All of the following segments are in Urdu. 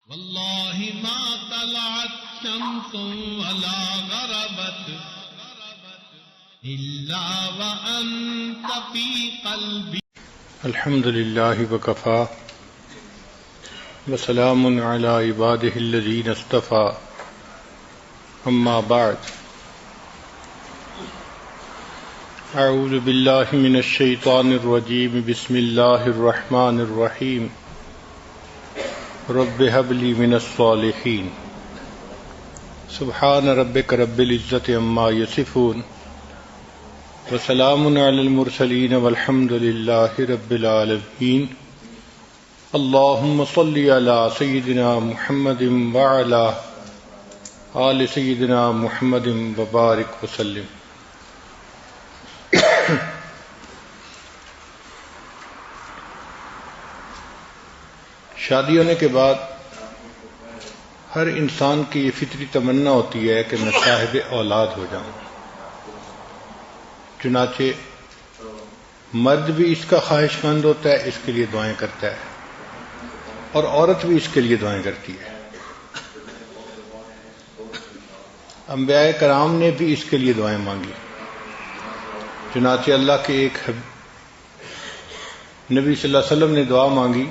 والله ما طلعت شمس ولا غربت إلا وأنت في قلبي. الحمد لله وكفى وسلام على عباده الذين اصطفى. أما بعد، أعوذ بالله من الشيطان الرجيم. بسم الله الرحمن الرحيم. رب هب لي من الصالحين. سبحان ربك رب العزة عما يصفون وسلام على المرسلين والحمد لله رب العالمين. اللهم صل على سيدنا محمد وعلى آل سيدنا محمد وبارك وسلم. شادی ہونے کے بعد ہر انسان کی یہ فطری تمنا ہوتی ہے کہ میں صاحب اولاد ہو جاؤں. چنانچہ مرد بھی اس کا خواہش مند ہوتا ہے، اس کے لیے دعائیں کرتا ہے، اور عورت بھی اس کے لیے دعائیں کرتی ہے. انبیاء کرام نے بھی اس کے لیے دعائیں مانگی. چنانچہ اللہ کے ایک نبی صلی اللہ علیہ وسلم نے دعا مانگی،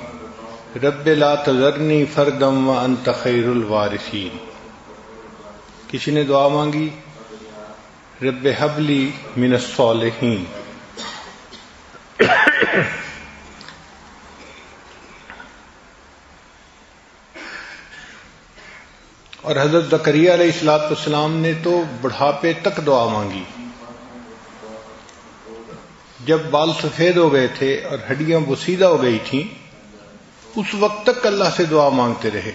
رب لا تذرنی فردا وانت خیر الوارثین. کسی نے دعا مانگی، رب ہب لی من الصالحین. اور حضرت زکریا علیہ السلام نے تو بڑھاپے تک دعا مانگی. جب بال سفید ہو گئے تھے اور ہڈیاں بسیدہ ہو گئی تھیں، اس وقت تک اللہ سے دعا مانگتے رہے.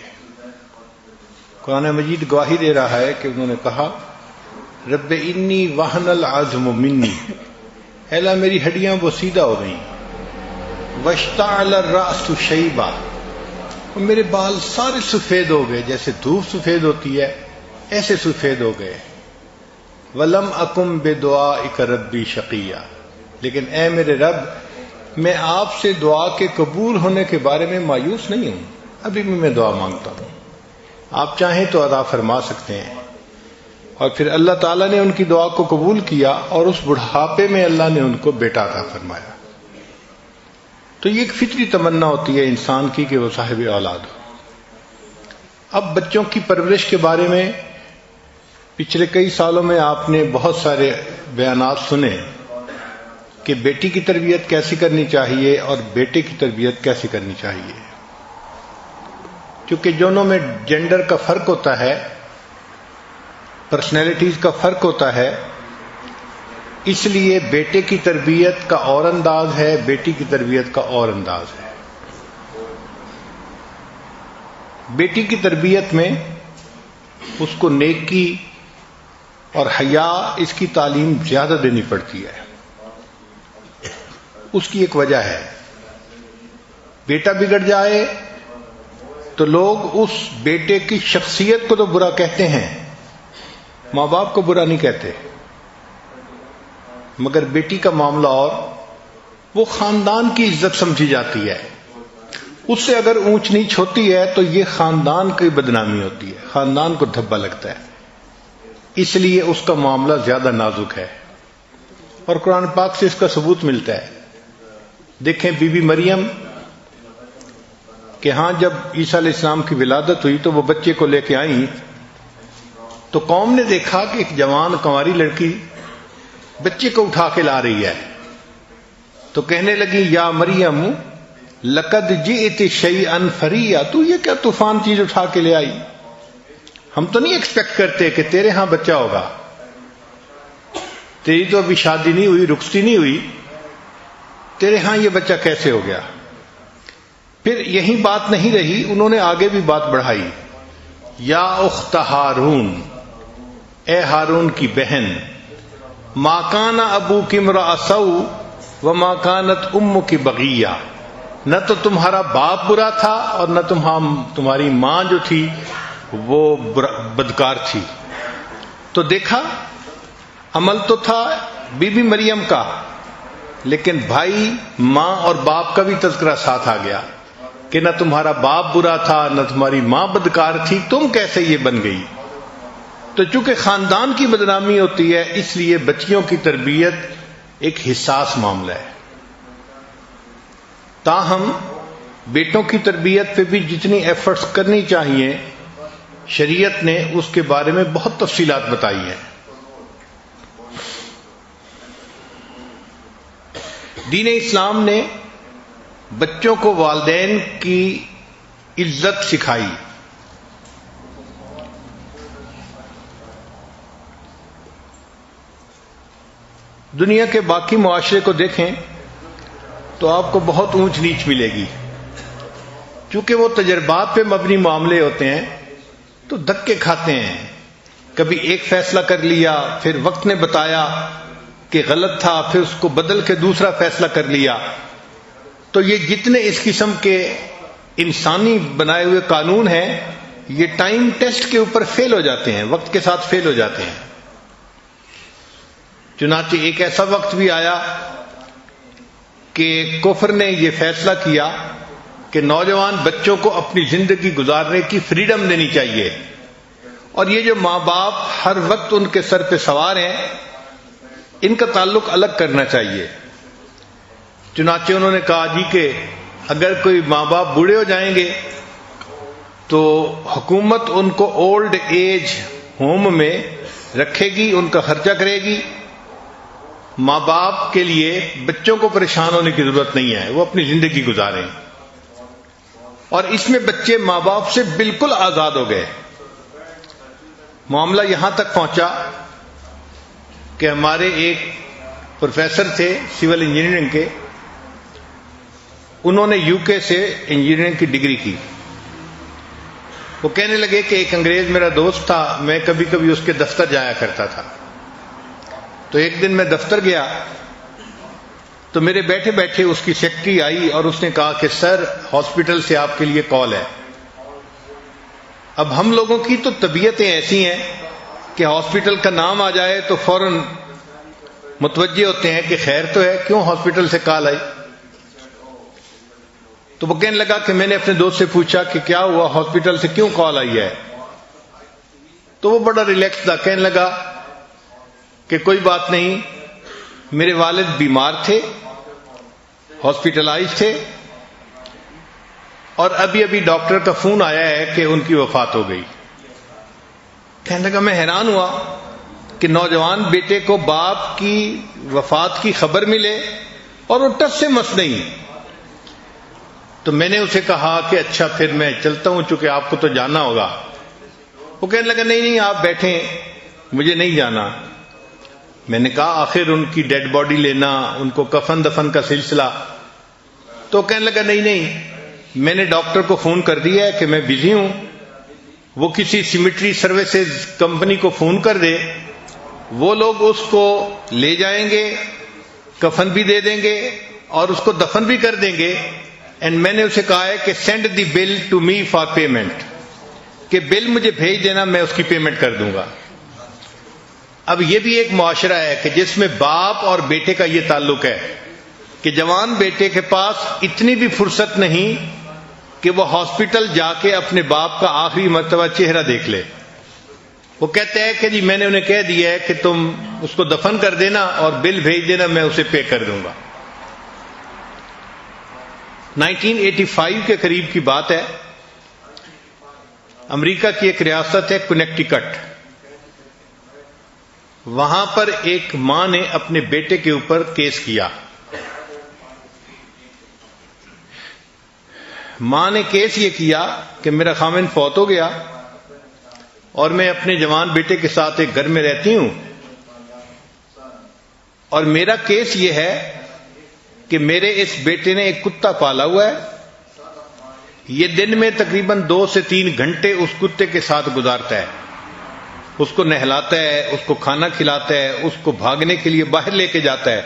قرآن مجید گواہی دے رہا ہے کہ انہوں نے کہا، رب انی وہن العظم منی، اے اللہ میری ہڈیاں بسیدہ ہو گئیں، واشتعل الرأس شیبا، اور میرے بال سارے سفید ہو گئے، جیسے دھوپ سفید ہوتی ہے ایسے سفید ہو گئے. ولم اکم بدعائک ربی شقیا، لیکن اے میرے رب میں آپ سے دعا کے قبول ہونے کے بارے میں مایوس نہیں ہوں، ابھی بھی میں دعا مانگتا ہوں، آپ چاہیں تو عطا فرما سکتے ہیں. اور پھر اللہ تعالیٰ نے ان کی دعا کو قبول کیا، اور اس بڑھاپے میں اللہ نے ان کو بیٹا عطا فرمایا. تو یہ ایک فطری تمنا ہوتی ہے انسان کی کہ وہ صاحب اولاد ہو. اب بچوں کی پرورش کے بارے میں پچھلے کئی سالوں میں آپ نے بہت سارے بیانات سنے کہ بیٹی کی تربیت کیسی کرنی چاہیے اور بیٹے کی تربیت کیسی کرنی چاہیے. کیونکہ دونوں میں جینڈر کا فرق ہوتا ہے، پرسنالٹیز کا فرق ہوتا ہے، اس لیے بیٹے کی تربیت کا اور انداز ہے، بیٹی کی تربیت کا اور انداز ہے. بیٹی کی تربیت میں اس کو نیکی اور حیا، اس کی تعلیم زیادہ دینی پڑتی ہے. اس کی ایک وجہ ہے، بیٹا بگڑ جائے تو لوگ اس بیٹے کی شخصیت کو تو برا کہتے ہیں، ماں باپ کو برا نہیں کہتے. مگر بیٹی کا معاملہ اور، وہ خاندان کی عزت سمجھی جاتی ہے. اس سے اگر اونچ نیچ ہوتی ہے تو یہ خاندان کی بدنامی ہوتی ہے، خاندان کو دھبا لگتا ہے. اس لیے اس کا معاملہ زیادہ نازک ہے، اور قرآن پاک سے اس کا ثبوت ملتا ہے. دیکھیں بی بی مریم کہ ہاں جب عیسیٰ علیہ السلام کی ولادت ہوئی تو وہ بچے کو لے کے آئیں، تو قوم نے دیکھا کہ ایک جوان کنواری لڑکی بچے کو اٹھا کے لا رہی ہے، تو کہنے لگی، یا مریم لقد جئت شیئا فریا، تو یہ کیا طوفان چیز اٹھا کے لے آئی، ہم تو نہیں ایکسپیکٹ کرتے کہ تیرے ہاں بچہ ہوگا، تیری تو ابھی شادی نہیں ہوئی، رخصتی نہیں ہوئی، تیرے ہاں یہ بچہ کیسے ہو گیا. پھر یہی بات نہیں رہی، انہوں نے آگے بھی بات بڑھائی، یا اخت ہارون، اے ہارون کی بہن، ما کان ابوک امرأ سوء وما کانت امک بغیہ، نہ تو تمہارا باپ برا تھا اور نہ تمہاری ماں جو تھی وہ بدکار تھی. تو دیکھا عمل تو تھا بی بی مریم کا، لیکن بھائی، ماں اور باپ کا بھی تذکرہ ساتھ آ گیا. کہ نہ تمہارا باپ برا تھا نہ تمہاری ماں بدکار تھی، تم کیسے یہ بن گئی؟ تو چونکہ خاندان کی بدنامی ہوتی ہے، اس لیے بچیوں کی تربیت ایک حساس معاملہ ہے۔ تاہم بیٹوں کی تربیت پہ بھی جتنی ایفرٹس کرنی چاہیے، شریعت نے اس کے بارے میں بہت تفصیلات بتائی ہیں۔ دین اسلام نے بچوں کو والدین کی عزت سکھائی۔ دنیا کے باقی معاشرے کو دیکھیں تو آپ کو بہت اونچ نیچ ملے گی، چونکہ وہ تجربات پہ مبنی معاملے ہوتے ہیں تو دھکے کھاتے ہیں۔ کبھی ایک فیصلہ کر لیا، پھر وقت نے بتایا کہ غلط تھا، پھر اس کو بدل کے دوسرا فیصلہ کر لیا۔ تو یہ جتنے اس قسم کے انسانی بنائے ہوئے قانون ہیں، یہ ٹائم ٹیسٹ کے اوپر فیل ہو جاتے ہیں، وقت کے ساتھ فیل ہو جاتے ہیں۔ چنانچہ ایک ایسا وقت بھی آیا کہ کفر نے یہ فیصلہ کیا کہ نوجوان بچوں کو اپنی زندگی گزارنے کی فریڈم دینی چاہیے، اور یہ جو ماں باپ ہر وقت ان کے سر پہ سوار ہیں، ان کا تعلق الگ کرنا چاہیے۔ چنانچہ انہوں نے کہا جی کہ اگر کوئی ماں باپ بوڑھے ہو جائیں گے تو حکومت ان کو اولڈ ایج ہوم میں رکھے گی، ان کا خرچہ کرے گی۔ ماں باپ کے لیے بچوں کو پریشان ہونے کی ضرورت نہیں ہے، وہ اپنی زندگی گزاریں۔ اور اس میں بچے ماں باپ سے بالکل آزاد ہو گئے۔ معاملہ یہاں تک پہنچا کہ ہمارے ایک پروفیسر تھے سول انجینئرنگ کے، انہوں نے یو کے سے انجینئرنگ کی ڈگری کی۔ وہ کہنے لگے کہ ایک انگریز میرا دوست تھا، میں کبھی کبھی اس کے دفتر جایا کرتا تھا۔ تو ایک دن میں دفتر گیا تو میرے بیٹھے بیٹھے اس کی سیکرٹری آئی اور اس نے کہا کہ سر ہاسپٹل سے آپ کے لیے کال ہے۔ اب ہم لوگوں کی تو طبیعتیں ایسی ہیں کہ ہاسپٹل کا نام آ جائے تو فوراً متوجہ ہوتے ہیں کہ خیر تو ہے، کیوں ہاسپٹل سے کال آئی؟ تو وہ کہنے لگا کہ میں نے اپنے دوست سے پوچھا کہ کیا ہوا، ہاسپٹل سے کیوں کال آئی ہے؟ تو وہ بڑا ریلیکس تھا، کہنے لگا کہ کوئی بات نہیں، میرے والد بیمار تھے، ہاسپٹلائز تھے، اور ابھی ابھی ڈاکٹر کا فون آیا ہے کہ ان کی وفات ہو گئی۔ کہنے لگا میں حیران ہوا کہ نوجوان بیٹے کو باپ کی وفات کی خبر ملے اور وہ ٹس سے مس نہیں۔ تو میں نے اسے کہا کہ اچھا پھر میں چلتا ہوں، چونکہ آپ کو تو جانا ہوگا۔ وہ کہنے لگا نہیں آپ بیٹھیں، مجھے نہیں جانا۔ میں نے کہا آخر ان کی ڈیڈ باڈی لینا، ان کو کفن دفن کا سلسلہ۔ تو کہنے لگا نہیں میں نے ڈاکٹر کو فون کر دیا ہے کہ میں بزی ہوں، وہ کسی سیمیٹری سروسز کمپنی کو فون کر دے، وہ لوگ اس کو لے جائیں گے، کفن بھی دے دیں گے اور اس کو دفن بھی کر دیں گے۔ اینڈ میں نے اسے کہا ہے کہ send the bill to me for payment, کہ بل مجھے بھیج دینا، میں اس کی پیمنٹ کر دوں گا۔ اب یہ بھی ایک معاشرہ ہے کہ جس میں باپ اور بیٹے کا یہ تعلق ہے کہ جوان بیٹے کے پاس اتنی بھی فرصت نہیں کہ وہ ہاسپٹل جا کے اپنے باپ کا آخری مرتبہ چہرہ دیکھ لے۔ وہ کہتے ہیں کہ جی میں نے انہیں کہہ دیا ہے کہ تم اس کو دفن کر دینا اور بل بھیج دینا، میں اسے پے کر دوں گا۔ 1985 کے قریب کی بات ہے، امریکہ کی ایک ریاست ہے کنیکٹیکٹ، وہاں پر ایک ماں نے اپنے بیٹے کے اوپر کیس کیا۔ ماں نے کیس یہ کیا کہ میرا خاوند فوت ہو گیا اور میں اپنے جوان بیٹے کے ساتھ ایک گھر میں رہتی ہوں، اور میرا کیس یہ ہے کہ میرے اس بیٹے نے ایک کتا پالا ہوا ہے، یہ دن میں تقریباً 2 سے 3 گھنٹے اس کتے کے ساتھ گزارتا ہے، اس کو نہلاتا ہے، اس کو کھانا کھلاتا ہے، اس کو بھاگنے کے لیے باہر لے کے جاتا ہے،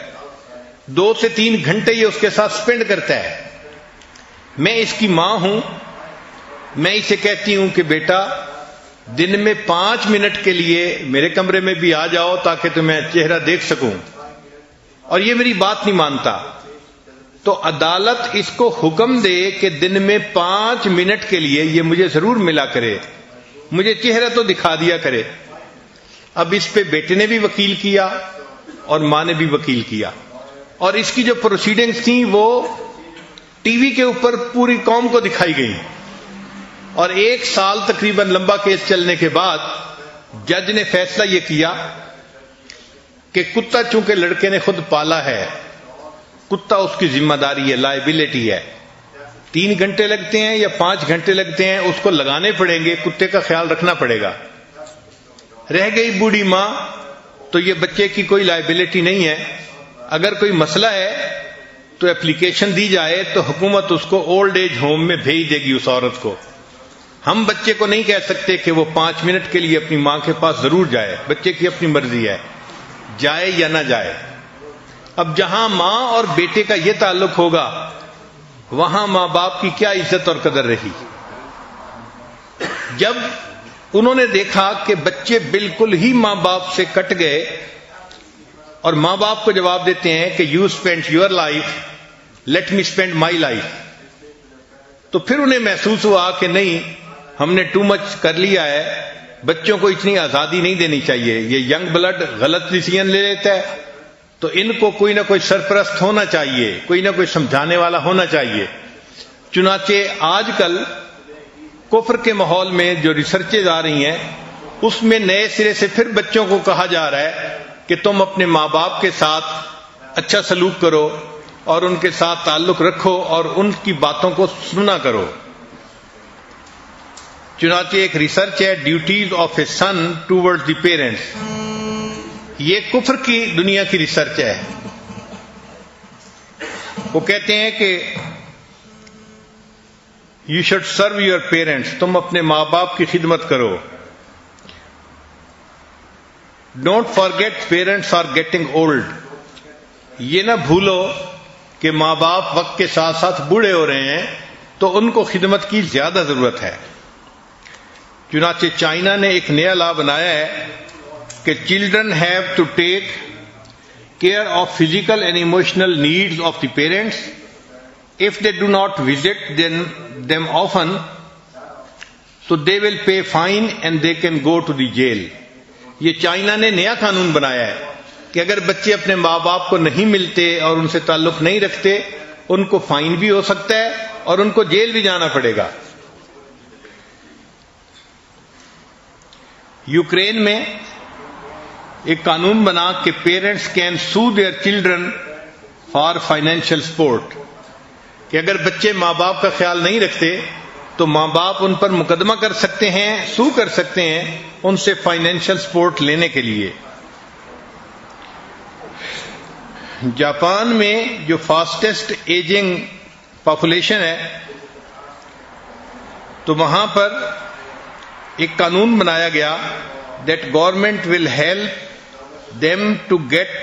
2 سے 3 گھنٹے یہ اس کے ساتھ سپینڈ کرتا ہے۔ میں اس کی ماں ہوں، میں اسے کہتی ہوں کہ بیٹا دن میں 5 منٹ کے لیے میرے کمرے میں بھی آ جاؤ تاکہ تمہیں چہرہ دیکھ سکوں، اور یہ میری بات نہیں مانتا۔ تو عدالت اس کو حکم دے کہ دن میں 5 منٹ کے لیے یہ مجھے ضرور ملا کرے، مجھے چہرہ تو دکھا دیا کرے۔ اب اس پہ بیٹے نے بھی وکیل کیا اور ماں نے بھی وکیل کیا، اور اس کی جو پروسیڈنگز تھیں وہ ٹی وی کے اوپر پوری قوم کو دکھائی گئی، اور 1 سال تقریباً لمبا کیس چلنے کے بعد جج نے فیصلہ یہ کیا کہ کتا چونکہ لڑکے نے خود پالا ہے، کتا اس کی ذمہ داری ہے، لائبلٹی ہے، 3 گھنٹے لگتے ہیں یا 5 گھنٹے لگتے ہیں اس کو لگانے پڑیں گے، کتے کا خیال رکھنا پڑے گا۔ رہ گئی بوڑھی ماں تو یہ بچے کی کوئی لائبلٹی نہیں ہے، اگر کوئی مسئلہ ہے تو اپلیکیشن دی جائے تو حکومت اس کو اولڈ ایج ہوم میں بھیج دے گی اس عورت کو۔ ہم بچے کو نہیں کہہ سکتے کہ وہ 5 منٹ کے لیے اپنی ماں کے پاس ضرور جائے، بچے کی اپنی مرضی ہے جائے یا نہ جائے۔ اب جہاں ماں اور بیٹے کا یہ تعلق ہوگا وہاں ماں باپ کی کیا عزت اور قدر رہی۔ جب انہوں نے دیکھا کہ بچے بالکل ہی ماں باپ سے کٹ گئے اور ماں باپ کو جواب دیتے ہیں کہ you spend your life, let me spend my life, تو پھر انہیں محسوس ہوا کہ نہیں، ہم نے ٹو مچ کر لیا ہے، بچوں کو اتنی آزادی نہیں دینی چاہیے، یہ ینگ بلڈ غلط ڈیسیژن لے لیتا ہے، تو ان کو کوئی نہ کوئی سرپرست ہونا چاہیے، کوئی نہ کوئی سمجھانے والا ہونا چاہیے۔ چنانچہ آج کل کفر کے ماحول میں جو ریسرچز آ رہی ہیں اس میں نئے سرے سے پھر بچوں کو کہا جا رہا ہے کہ تم اپنے ماں باپ کے ساتھ اچھا سلوک کرو اور ان کے ساتھ تعلق رکھو اور ان کی باتوں کو سنا کرو۔ چنانچہ ایک ریسرچ ہے duties of a son towards the parents, یہ کفر کی دنیا کی ریسرچ ہے۔ وہ کہتے ہیں کہ you should serve your parents, تم اپنے ماں باپ کی خدمت کرو۔ Don't forget parents are getting old, یہ نہ بھولو کہ ماں باپ وقت کے ساتھ ساتھ بوڑھے ہو رہے ہیں تو ان کو خدمت کی زیادہ ضرورت ہے۔ چنانچہ چائنا نے ایک نیا لا بنایا ہے کہ children have to take care of physical and emotional needs of the parents if they do not visit them often, so they will pay fine and they can go to the jail۔ یہ چائنا نے نیا قانون بنایا ہے کہ اگر بچے اپنے ماں باپ کو نہیں ملتے اور ان سے تعلق نہیں رکھتے ان کو فائن بھی ہو سکتا ہے اور ان کو جیل بھی جانا پڑے گا۔ یوکرین میں ایک قانون بنا کہ parents can sue their children for financial support, کہ اگر بچے ماں باپ کا خیال نہیں رکھتے تو ماں باپ ان پر مقدمہ کر سکتے ہیں، سو کر سکتے ہیں ان سے فائنینشیل سپورٹ لینے کے لیے۔ جاپان میں جو فاسٹسٹ ایجنگ پاپولیشن ہے تو وہاں پر ایک قانون بنایا گیا that government will help them to get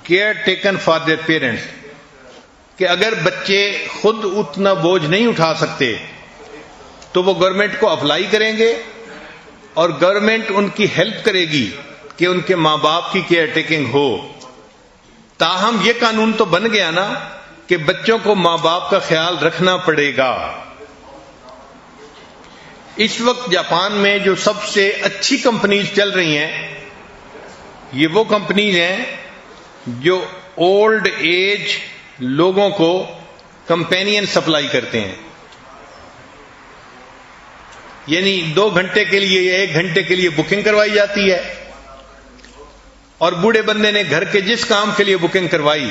care taken for their parents, کہ اگر بچے خود اتنا بوجھ نہیں اٹھا سکتے تو وہ گورنمنٹ کو اپلائی کریں گے اور گورنمنٹ ان کی ہیلپ کرے گی کہ ان کے ماں باپ کی کیئر ٹیکنگ ہو۔ تاہم یہ قانون تو بن گیا نا کہ بچوں کو ماں باپ کا خیال رکھنا پڑے گا۔ اس وقت جاپان میں جو سب سے اچھی کمپنیز چل رہی ہیں یہ وہ کمپنیز ہیں جو اولڈ ایج لوگوں کو کمپینین سپلائی کرتے ہیں، یعنی 2 گھنٹے کے لیے یا 1 گھنٹے کے لیے بکنگ کروائی جاتی ہے اور بوڑھے بندے نے گھر کے جس کام کے لیے بکنگ کروائی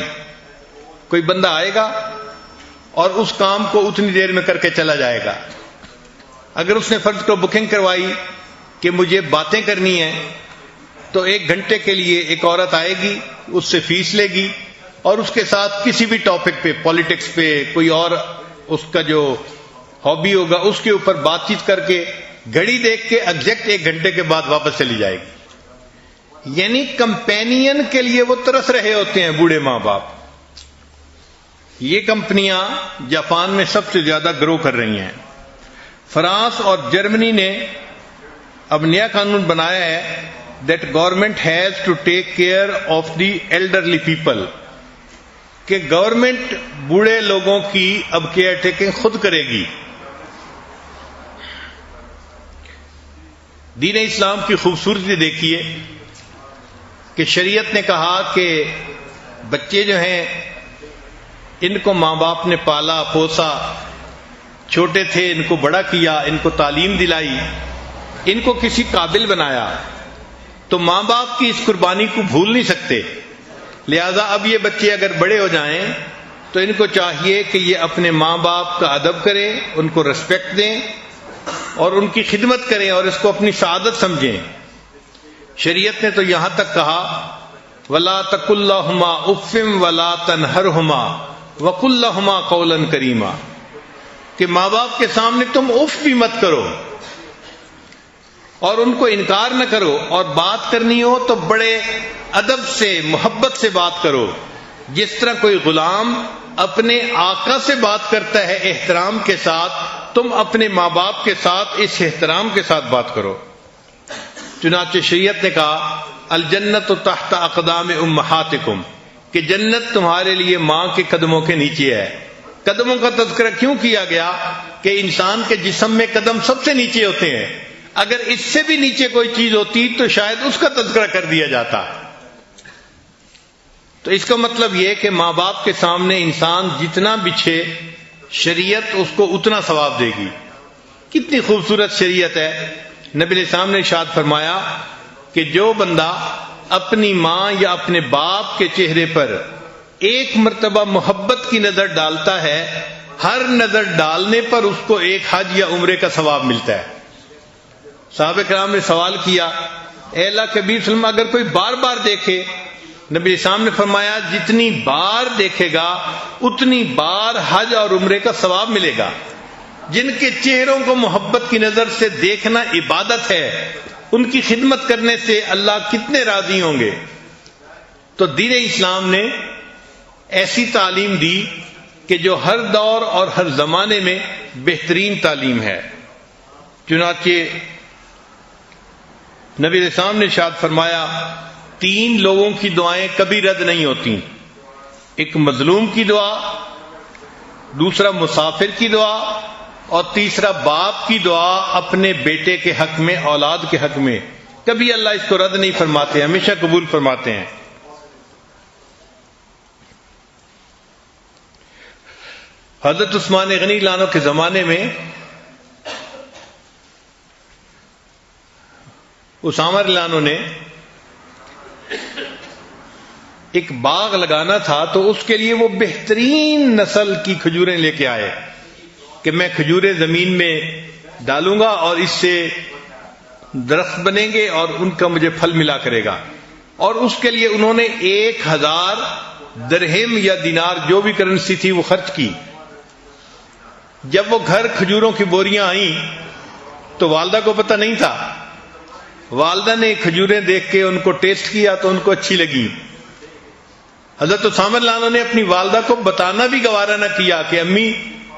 کوئی بندہ آئے گا اور اس کام کو اتنی دیر میں کر کے چلا جائے گا۔ اگر اس نے فرض کو بکنگ کروائی کہ مجھے باتیں کرنی ہیں تو 1 گھنٹے کے لیے ایک عورت آئے گی، اس سے فیس لے گی اور اس کے ساتھ کسی بھی ٹاپک پہ، پالیٹکس پہ، کوئی اور اس کا جو ہابی ہوگا اس کے اوپر بات چیت کر کے گھڑی دیکھ کے ایگزیکٹ 1 گھنٹے کے بعد واپس چلی جائے گی۔ یعنی کمپینین کے لیے وہ ترس رہے ہوتے ہیں بوڑھے ماں باپ۔ یہ کمپنیاں جاپان میں سب سے زیادہ گرو کر رہی ہیں۔ فرانس اور جرمنی نے اب نیا قانون بنایا ہے that government has to take care of the elderly people, کہ گورنمنٹ بوڑھے لوگوں کی اب کیئر ٹیکنگ خود کرے گی. دین اسلام کی خوبصورتی دیکھیے کہ شریعت نے کہا کہ بچے جو ہیں ان کو ماں باپ نے پالا پوسا، چھوٹے تھے ان کو بڑا کیا، ان کو تعلیم دلائی، ان کو کسی قابل بنایا، تو ماں باپ کی اس قربانی کو بھول نہیں سکتے. لہذا اب یہ بچے اگر بڑے ہو جائیں تو ان کو چاہیے کہ یہ اپنے ماں باپ کا ادب کریں، ان کو ریسپیکٹ دیں اور ان کی خدمت کریں اور اس کو اپنی سعادت سمجھیں. شریعت نے تو یہاں تک کہا وَلَا تَقُلْ لَهُمَا أُفٍّ وَلَا تَنْهَرْهُمَا وَقُلْ لَهُمَا قَوْلًا كَرِيمًا کہ ماں باپ کے سامنے تم اف بھی مت کرو اور ان کو انکار نہ کرو، اور بات کرنی ہو تو بڑے ادب سے محبت سے بات کرو، جس طرح کوئی غلام اپنے آقا سے بات کرتا ہے احترام کے ساتھ، تم اپنے ماں باپ کے ساتھ اس احترام کے ساتھ بات کرو. چنانچہ شریعت نے کہا الجنت تحت اقدام امہاتکم کہ جنت تمہارے لیے ماں کے قدموں کے نیچے ہے. قدموں کا تذکرہ کیوں کیا گیا؟ کہ انسان کے جسم میں قدم سب سے نیچے ہوتے ہیں، اگر اس سے بھی نیچے کوئی چیز ہوتی تو شاید اس کا تذکرہ کر دیا جاتا. تو اس کا مطلب یہ کہ ماں باپ کے سامنے انسان جتنا بچھے شریعت اس کو اتنا ثواب دے گی. کتنی خوبصورت شریعت ہے. نبی علیہ السلام نے ارشاد فرمایا کہ جو بندہ اپنی ماں یا اپنے باپ کے چہرے پر ایک مرتبہ محبت کی نظر ڈالتا ہے، ہر نظر ڈالنے پر اس کو ایک حج یا عمرے کا ثواب ملتا ہے. صحابہ کرام نے سوال کیا اے اللہ کے نبی صلی اللہ علیہ وسلم اگر کوئی بار بار دیکھے؟ نبی اسلام نے فرمایا جتنی بار دیکھے گا اتنی بار حج اور عمرے کا ثواب ملے گا. جن کے چہروں کو محبت کی نظر سے دیکھنا عبادت ہے، ان کی خدمت کرنے سے اللہ کتنے راضی ہوں گے. تو دین اسلام نے ایسی تعلیم دی کہ جو ہر دور اور ہر زمانے میں بہترین تعلیم ہے. چنانچہ نبی علیہ السلام نے ارشاد فرمایا 3 لوگوں کی دعائیں کبھی رد نہیں ہوتی. ایک مظلوم کی دعا، دوسرا مسافر کی دعا، اور تیسرا باپ کی دعا اپنے بیٹے کے حق میں، اولاد کے حق میں. کبھی اللہ اس کو رد نہیں فرماتے، ہمیشہ قبول فرماتے ہیں. حضرت عثمان غنی لانو کے زمانے میں اسامہ لانو نے ایک باغ لگانا تھا، تو اس کے لیے وہ بہترین نسل کی کھجوریں لے کے آئے کہ میں کھجوریں زمین میں ڈالوں گا اور اس سے درخت بنیں گے اور ان کا مجھے پھل ملا کرے گا. اور اس کے لیے انہوں نے 1000 درہم یا دینار جو بھی کرنسی تھی وہ خرچ کی. جب وہ گھر کھجوروں کی بوریاں آئیں تو والدہ کو پتہ نہیں تھا. والدہ نے کھجوریں دیکھ کے ان کو ٹیسٹ کیا تو ان کو اچھی لگی. حضرت اسامہ لانو نے اپنی والدہ کو بتانا بھی گوارا نہ کیا کہ امی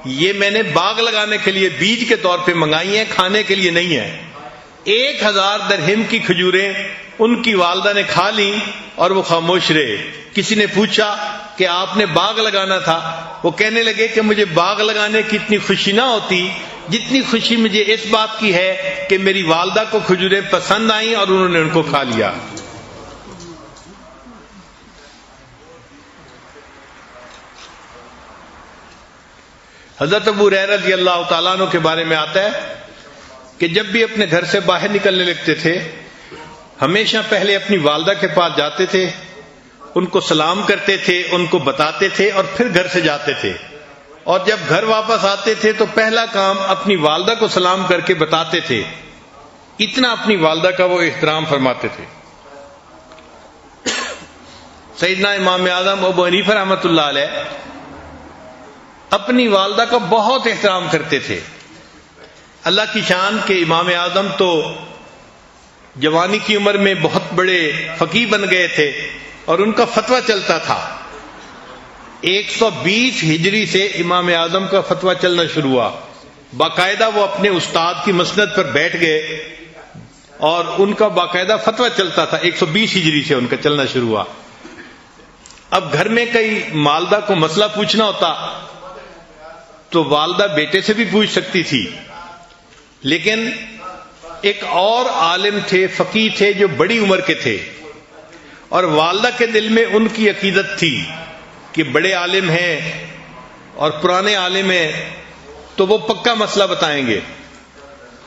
یہ میں نے باغ لگانے کے لیے بیج کے طور پہ منگائی ہیں، کھانے کے لیے نہیں ہے. 1000 درہم کی کھجوریں ان کی والدہ نے کھا لیں اور وہ خاموش رہے. کسی نے پوچھا کہ آپ نے باغ لگانا تھا؟ وہ کہنے لگے کہ مجھے باغ لگانے کی اتنی خوشی نہ ہوتی جتنی خوشی مجھے اس بات کی ہے کہ میری والدہ کو کھجوریں پسند آئیں اور انہوں نے ان کو کھا لیا. حضرت ابو ہریرہ رضی اللہ تعالیٰ عنہ کے بارے میں آتا ہے کہ جب بھی اپنے گھر سے باہر نکلنے لگتے تھے ہمیشہ پہلے اپنی والدہ کے پاس جاتے تھے، ان کو سلام کرتے تھے، ان کو بتاتے تھے اور پھر گھر سے جاتے تھے. اور جب گھر واپس آتے تھے تو پہلا کام اپنی والدہ کو سلام کر کے بتاتے تھے. اتنا اپنی والدہ کا وہ احترام فرماتے تھے. سیدنا امام اعظم ابو حنیفہ رحمۃ اللہ علیہ اپنی والدہ کا بہت احترام کرتے تھے. اللہ کی شان کہ امام اعظم تو جوانی کی عمر میں بہت بڑے فقیہ بن گئے تھے اور ان کا فتویٰ چلتا تھا. 120 ہجری سے امام اعظم کا فتویٰ چلنا شروع ہوا. باقاعدہ وہ اپنے استاد کی مسند پر بیٹھ گئے اور ان کا باقاعدہ فتویٰ چلتا تھا. 120 ہجری سے ان کا چلنا شروع ہوا. اب گھر میں کئی والدہ کو مسئلہ پوچھنا ہوتا تو والدہ بیٹے سے بھی پوچھ سکتی تھی، لیکن ایک اور عالم تھے، فقیہ تھے جو بڑی عمر کے تھے، اور والدہ کے دل میں ان کی عقیدت تھی کہ بڑے عالم ہیں اور پرانے عالم ہیں تو وہ پکا مسئلہ بتائیں گے.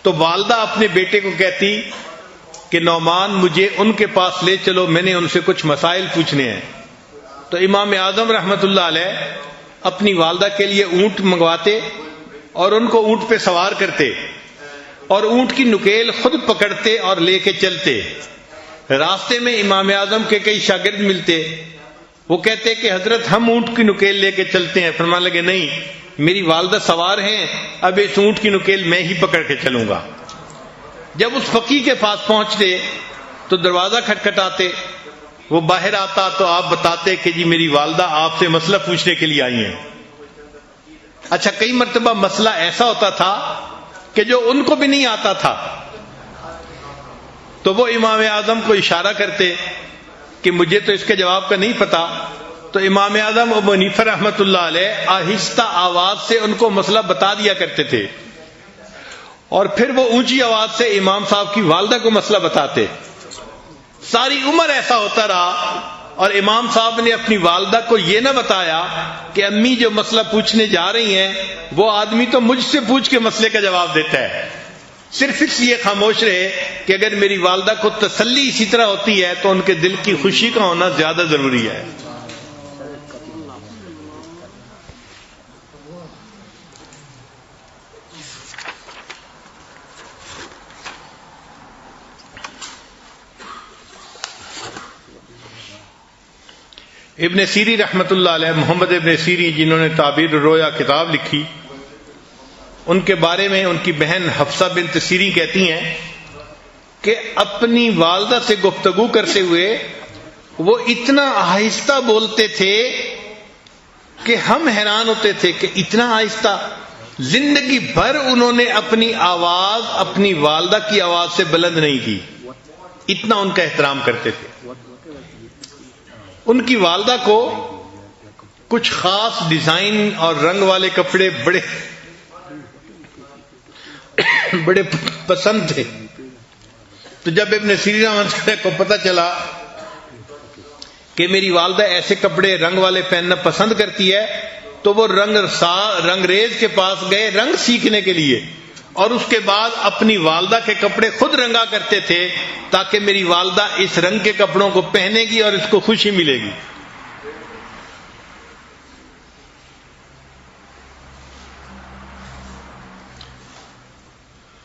تو والدہ اپنے بیٹے کو کہتی کہ نعمان مجھے ان کے پاس لے چلو، میں نے ان سے کچھ مسائل پوچھنے ہیں. تو امام اعظم رحمت اللہ علیہ اپنی والدہ کے لیے اونٹ منگواتے اور ان کو اونٹ پہ سوار کرتے اور اونٹ کی نکیل خود پکڑتے اور لے کے چلتے. راستے میں امام اعظم کے کئی شاگرد ملتے، وہ کہتے کہ حضرت ہم اونٹ کی نکیل لے کے چلتے ہیں. فرمانے لگے نہیں، میری والدہ سوار ہیں، اب اس اونٹ کی نکیل میں ہی پکڑ کے چلوں گا. جب اس فقیہ کے پاس پہنچتے تو دروازہ کھٹکھٹاتے، وہ باہر آتا تو آپ بتاتے کہ جی میری والدہ آپ سے مسئلہ پوچھنے کے لیے آئی ہیں. اچھا، کئی مرتبہ مسئلہ ایسا ہوتا تھا کہ جو ان کو بھی نہیں آتا تھا، تو وہ امام اعظم کو اشارہ کرتے کہ مجھے تو اس کے جواب کا نہیں پتا. تو امام اعظم ابو حنیفہ رحمۃ اللہ علیہ آہستہ آواز سے ان کو مسئلہ بتا دیا کرتے تھے، اور پھر وہ اونچی آواز سے امام صاحب کی والدہ کو مسئلہ بتاتے. ساری عمر ایسا ہوتا رہا، اور امام صاحب نے اپنی والدہ کو یہ نہ بتایا کہ امی جو مسئلہ پوچھنے جا رہی ہیں وہ آدمی تو مجھ سے پوچھ کے مسئلے کا جواب دیتا ہے. صرف اس لیے خاموش رہے کہ اگر میری والدہ کو تسلی اسی طرح ہوتی ہے تو ان کے دل کی خوشی کا ہونا زیادہ ضروری ہے. ابن سیری رحمت اللہ علیہ، محمد ابن سیری جنہوں نے تعبیر الرؤیا کتاب لکھی، ان کے بارے میں ان کی بہن حفصہ بنت سیری کہتی ہیں کہ اپنی والدہ سے گفتگو کرتے ہوئے وہ اتنا آہستہ بولتے تھے کہ ہم حیران ہوتے تھے کہ اتنا آہستہ. زندگی بھر انہوں نے اپنی آواز اپنی والدہ کی آواز سے بلند نہیں کی، اتنا ان کا احترام کرتے تھے. ان کی والدہ کو کچھ خاص ڈیزائن اور رنگ والے کپڑے بڑے پسند تھے. تو جب ابن سیری رحمۃ اللہ کو پتہ چلا کہ میری والدہ ایسے کپڑے رنگ والے پہننا پسند کرتی ہے تو وہ رنگریز کے پاس گئے رنگ سیکھنے کے لیے، اور اس کے بعد اپنی والدہ کے کپڑے خود رنگا کرتے تھے تاکہ میری والدہ اس رنگ کے کپڑوں کو پہنے گی اور اس کو خوشی ملے گی.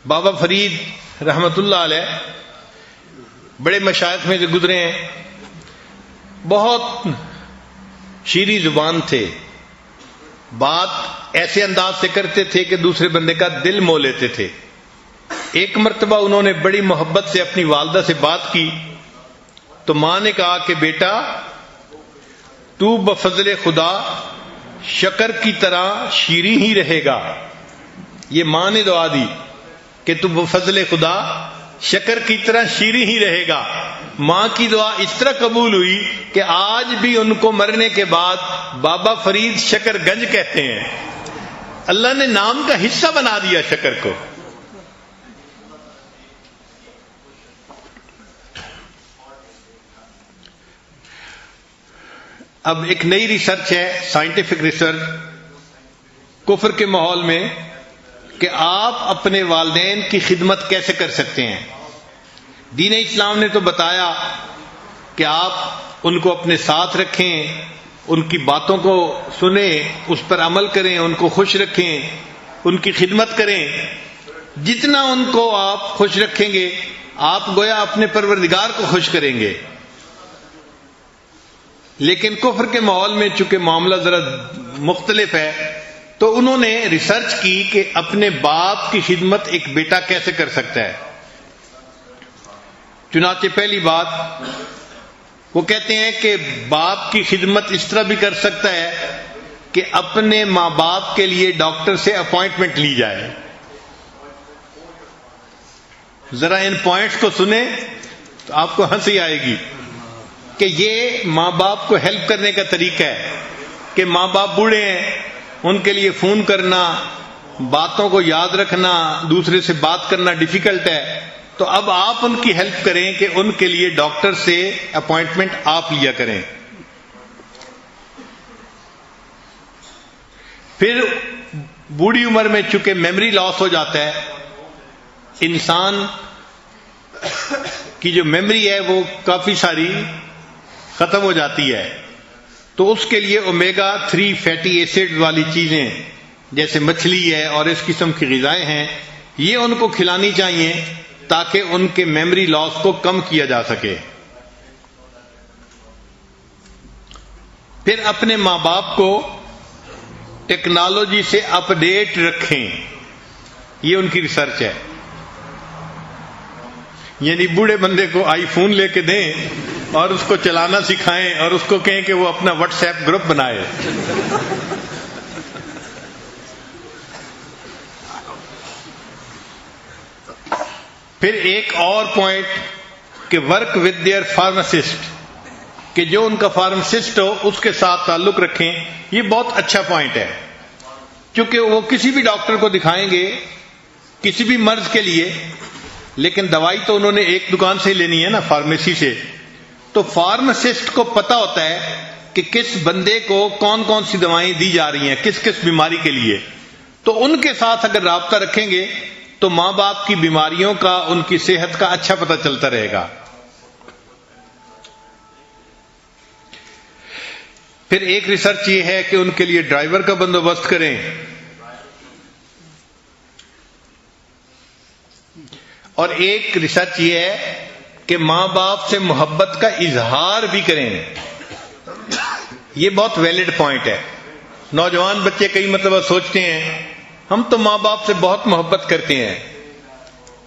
بابا فرید رحمت اللہ علیہ بڑے مشائخ میں سے گزرے ہیں، بہت شیریں زبان تھے، بات ایسے انداز سے کرتے تھے کہ دوسرے بندے کا دل مو لیتے تھے. ایک مرتبہ انہوں نے بڑی محبت سے اپنی والدہ سے بات کی تو ماں نے کہا کہ بیٹا تو بفضل خدا شکر کی طرح شیریں ہی رہے گا. یہ ماں نے دعا دی کہ تو بفضل خدا شکر کی طرح شیریں ہی رہے گا. ماں کی دعا اس طرح قبول ہوئی کہ آج بھی ان کو مرنے کے بعد بابا فرید شکر گنج کہتے ہیں. اللہ نے نام کا حصہ بنا دیا شکر کو. اب ایک نئی ریسرچ ہے، سائنٹیفک ریسرچ، کفر کے ماحول میں کہ آپ اپنے والدین کی خدمت کیسے کر سکتے ہیں. دین اسلام نے تو بتایا کہ آپ ان کو اپنے ساتھ رکھیں، ان کی باتوں کو سنیں، اس پر عمل کریں، ان کو خوش رکھیں، ان کی خدمت کریں. جتنا ان کو آپ خوش رکھیں گے آپ گویا اپنے پروردگار کو خوش کریں گے. لیکن کفر کے ماحول میں چونکہ معاملہ ذرا مختلف ہے تو انہوں نے ریسرچ کی کہ اپنے باپ کی خدمت ایک بیٹا کیسے کر سکتا ہے. چنانچہ پہلی بات وہ کہتے ہیں کہ باپ کی خدمت اس طرح بھی کر سکتا ہے کہ اپنے ماں باپ کے لیے ڈاکٹر سے اپوائنٹمنٹ لی جائے. ذرا ان پوائنٹس کو سنیں تو آپ کو ہنسی آئے گی. کہ یہ ماں باپ کو ہیلپ کرنے کا طریقہ ہے کہ ماں باپ بوڑھے ہیں، ان کے لیے فون کرنا، باتوں کو یاد رکھنا، دوسرے سے بات کرنا ڈیفیکلٹ ہے، تو اب آپ ان کی ہیلپ کریں کہ ان کے لیے ڈاکٹر سے اپوائنٹمنٹ آپ لیا کریں۔ پھر بوڑھی عمر میں چونکہ میموری لاس ہو جاتا ہے، انسان کی جو میموری ہے وہ کافی ساری ختم ہو جاتی ہے، تو اس کے لیے اومیگا 3 فیٹی ایسڈ والی چیزیں جیسے مچھلی ہے اور اس قسم کی غذائیں ہیں، یہ ان کو کھلانی چاہیے تاکہ ان کے میموری لاس کو کم کیا جا سکے۔ پھر اپنے ماں باپ کو ٹیکنالوجی سے اپ ڈیٹ رکھیں، یہ ان کی ریسرچ ہے، یعنی بوڑھے بندے کو آئی فون لے کے دیں اور اس کو چلانا سکھائیں اور اس کو کہیں کہ وہ اپنا واٹس ایپ گروپ بنائے۔ پھر ایک اور پوائنٹ کہ ورک ود دیئر فارماسسٹ، کہ جو ان کا فارماسسٹ ہو اس کے ساتھ تعلق رکھیں، یہ بہت اچھا پوائنٹ ہے، کیونکہ وہ کسی بھی ڈاکٹر کو دکھائیں گے کسی بھی مرض کے لیے، لیکن دوائی تو انہوں نے ایک دکان سے لینی ہے نا، فارمیسی سے، تو فارماسسٹ کو پتا ہوتا ہے کہ کس بندے کو کون کون سی دوائیں دی جا رہی ہیں کس کس بیماری کے لیے، تو ان کے ساتھ اگر رابطہ رکھیں گے تو ماں باپ کی بیماریوں کا، ان کی صحت کا اچھا پتہ چلتا رہے گا۔ پھر ایک ریسرچ یہ ہے کہ ان کے لیے ڈرائیور کا بندوبست کریں، اور ایک ریسرچ یہ ہے کہ ماں باپ سے محبت کا اظہار بھی کریں، یہ بہت ویلڈ پوائنٹ ہے۔ نوجوان بچے کئی مرتبہ سوچتے ہیں ہم تو ماں باپ سے بہت محبت کرتے ہیں،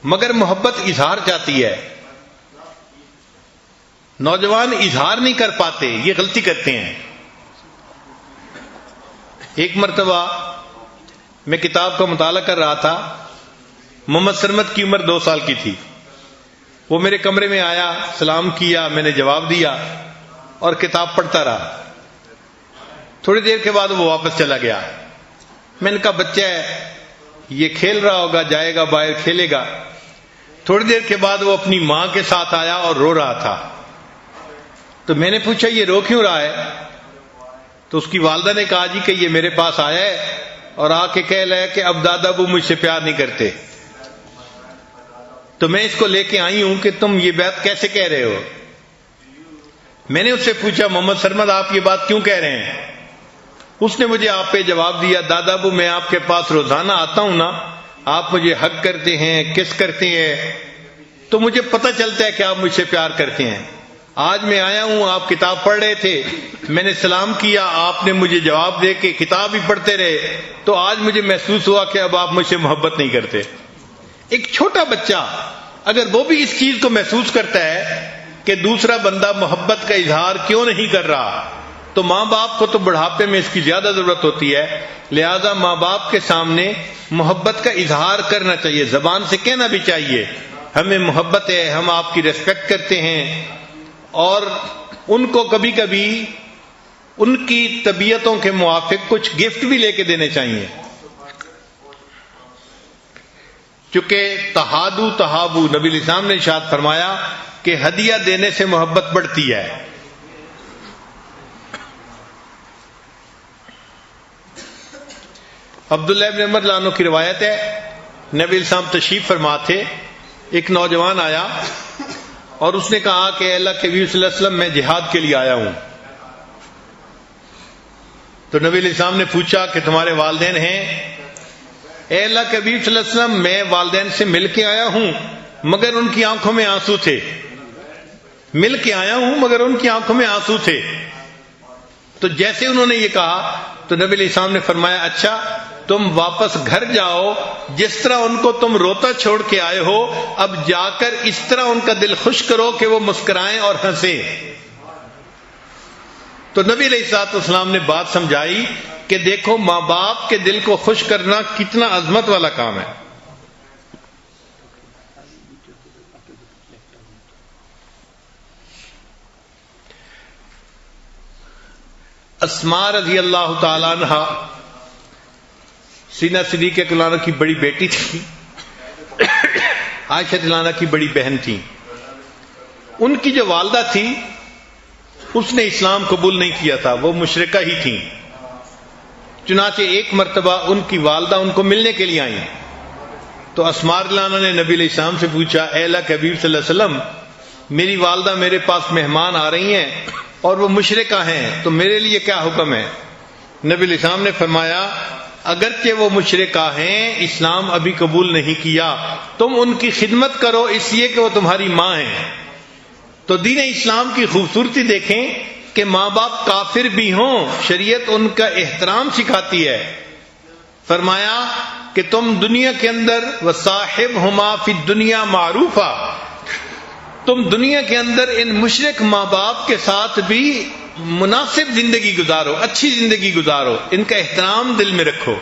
مگر محبت اظہار چاہتی ہے، نوجوان اظہار نہیں کر پاتے، یہ غلطی کرتے ہیں۔ ایک مرتبہ میں کتاب کا مطالعہ کر رہا تھا، محمد سرمد کی عمر 2 سال کی تھی، وہ میرے کمرے میں آیا، سلام کیا، میں نے جواب دیا اور کتاب پڑھتا رہا۔ تھوڑی دیر کے بعد وہ واپس چلا گیا۔ میں نے کہا بچہ ہے، یہ کھیل رہا ہوگا، جائے گا باہر کھیلے گا۔ تھوڑی دیر کے بعد وہ اپنی ماں کے ساتھ آیا اور رو رہا تھا، تو میں نے پوچھا یہ رو کیوں رہا ہے؟ تو اس کی والدہ نے کہا جی کہ یہ میرے پاس آیا ہے اور آ کے کہہ رہا ہے کہ اب دادا ابو مجھ سے پیار نہیں کرتے، تو میں اس کو لے کے آئی ہوں کہ تم یہ بات کیسے کہہ رہے ہو۔ میں نے اس سے پوچھا محمد سرمد آپ یہ بات کیوں کہہ رہے ہیں؟ اس نے مجھے آپ پہ جواب دیا، دادا ابو میں آپ کے پاس روزانہ آتا ہوں نا، آپ مجھے حگ کرتے ہیں، کس کرتے ہیں، تو مجھے پتہ چلتا ہے کہ آپ مجھ سے پیار کرتے ہیں۔ آج میں آیا ہوں، آپ کتاب پڑھ رہے تھے، میں نے سلام کیا، آپ نے مجھے جواب دے کے کتاب ہی پڑھتے رہے، تو آج مجھے محسوس ہوا کہ اب آپ مجھ سے محبت نہیں کرتے۔ ایک چھوٹا بچہ اگر وہ بھی اس چیز کو محسوس کرتا ہے کہ دوسرا بندہ محبت کا اظہار کیوں نہیں کر رہا، تو ماں باپ کو تو بڑھاپے میں اس کی زیادہ ضرورت ہوتی ہے، لہذا ماں باپ کے سامنے محبت کا اظہار کرنا چاہیے، زبان سے کہنا بھی چاہیے ہمیں محبت ہے، ہم آپ کی ریسپیکٹ کرتے ہیں، اور ان کو کبھی کبھی ان کی طبیعتوں کے موافق کچھ گفٹ بھی لے کے دینے چاہیے، چونکہ تہادو تہابو، نبی علیہ السلام نے ارشاد فرمایا کہ ہدیہ دینے سے محبت بڑھتی ہے۔ عبداللہ ابن عمر رضی اللہ عنہ کی روایت ہے، نبی علیہ السلام تشریف فرما تھے، ایک نوجوان آیا اور اس نے کہا کہ اے اللہ کے نبی صلی اللہ علیہ وسلم میں جہاد کے لیے آیا ہوں۔ تو نبی علیہ السلام نے پوچھا کہ تمہارے والدین ہیں؟ اے اللہ کے نبی صلی اللہ علیہ وسلم میں والدین سے مل کے آیا ہوں مگر ان کی آنکھوں میں آنسو تھے، مل کے آیا ہوں مگر ان کی آنکھوں میں آنسو تھے۔ تو جیسے انہوں نے یہ کہا تو نبی علیہ السلام نے فرمایا اچھا تم واپس گھر جاؤ، جس طرح ان کو تم روتا چھوڑ کے آئے ہو، اب جا کر اس طرح ان کا دل خوش کرو کہ وہ مسکرائیں اور ہنسیں۔ تو نبی علیہ الصلوۃ والسلام نے بات سمجھائی کہ دیکھو ماں باپ کے دل کو خوش کرنا کتنا عظمت والا کام ہے۔ اسماء رضی اللہ تعالیٰ عنہ سیدہ صدیقہ رضی اللہ عنہ کی بڑی بیٹی تھی، عائشہ رضی اللہ عنہ کی بڑی بہن تھی. ان کی جو والدہ تھی اس نے اسلام قبول نہیں کیا تھا، وہ مشرکہ ہی تھیں. چنانچہ ایک مرتبہ ان کی والدہ ان کو ملنے کے لیے آئیں تو اسماء رضی اللہ عنہ نے نبی علیہ السلام سے پوچھا، اے اللہ کے حبیب صلی اللہ علیہ وسلم، میری والدہ میرے پاس مہمان آ رہی ہیں اور وہ مشرکہ ہیں، تو میرے لیے کیا حکم ہے؟ نبی علیہ السلام نے فرمایا، اگرچہ وہ مشرکہ ہیں، اسلام ابھی قبول نہیں کیا، تم ان کی خدمت کرو اس لیے کہ وہ تمہاری ماں ہیں. تو دین اسلام کی خوبصورتی دیکھیں کہ ماں باپ کافر بھی ہوں، شریعت ان کا احترام سکھاتی ہے. فرمایا کہ تم دنیا کے اندر وصاحبہما فی الدنیا معروفا، تم دنیا کے اندر ان مشرک ماں باپ کے ساتھ بھی مناسب زندگی گزارو، اچھی زندگی گزارو، ان کا احترام دل میں رکھو.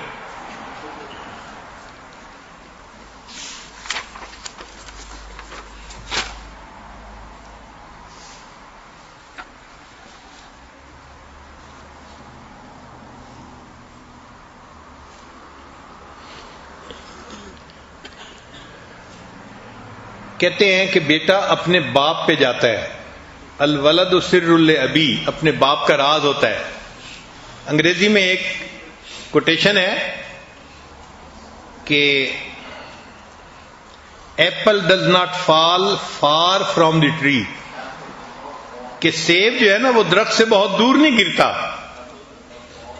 کہتے ہیں کہ بیٹا اپنے باپ پہ جاتا ہے، الولد سر الابی، اپنے باپ کا راز ہوتا ہے. انگریزی میں ایک کوٹیشن ہے کہ apple does not fall for from the tree, کہ سیب جو ہے نا وہ درخت سے بہت دور نہیں گرتا،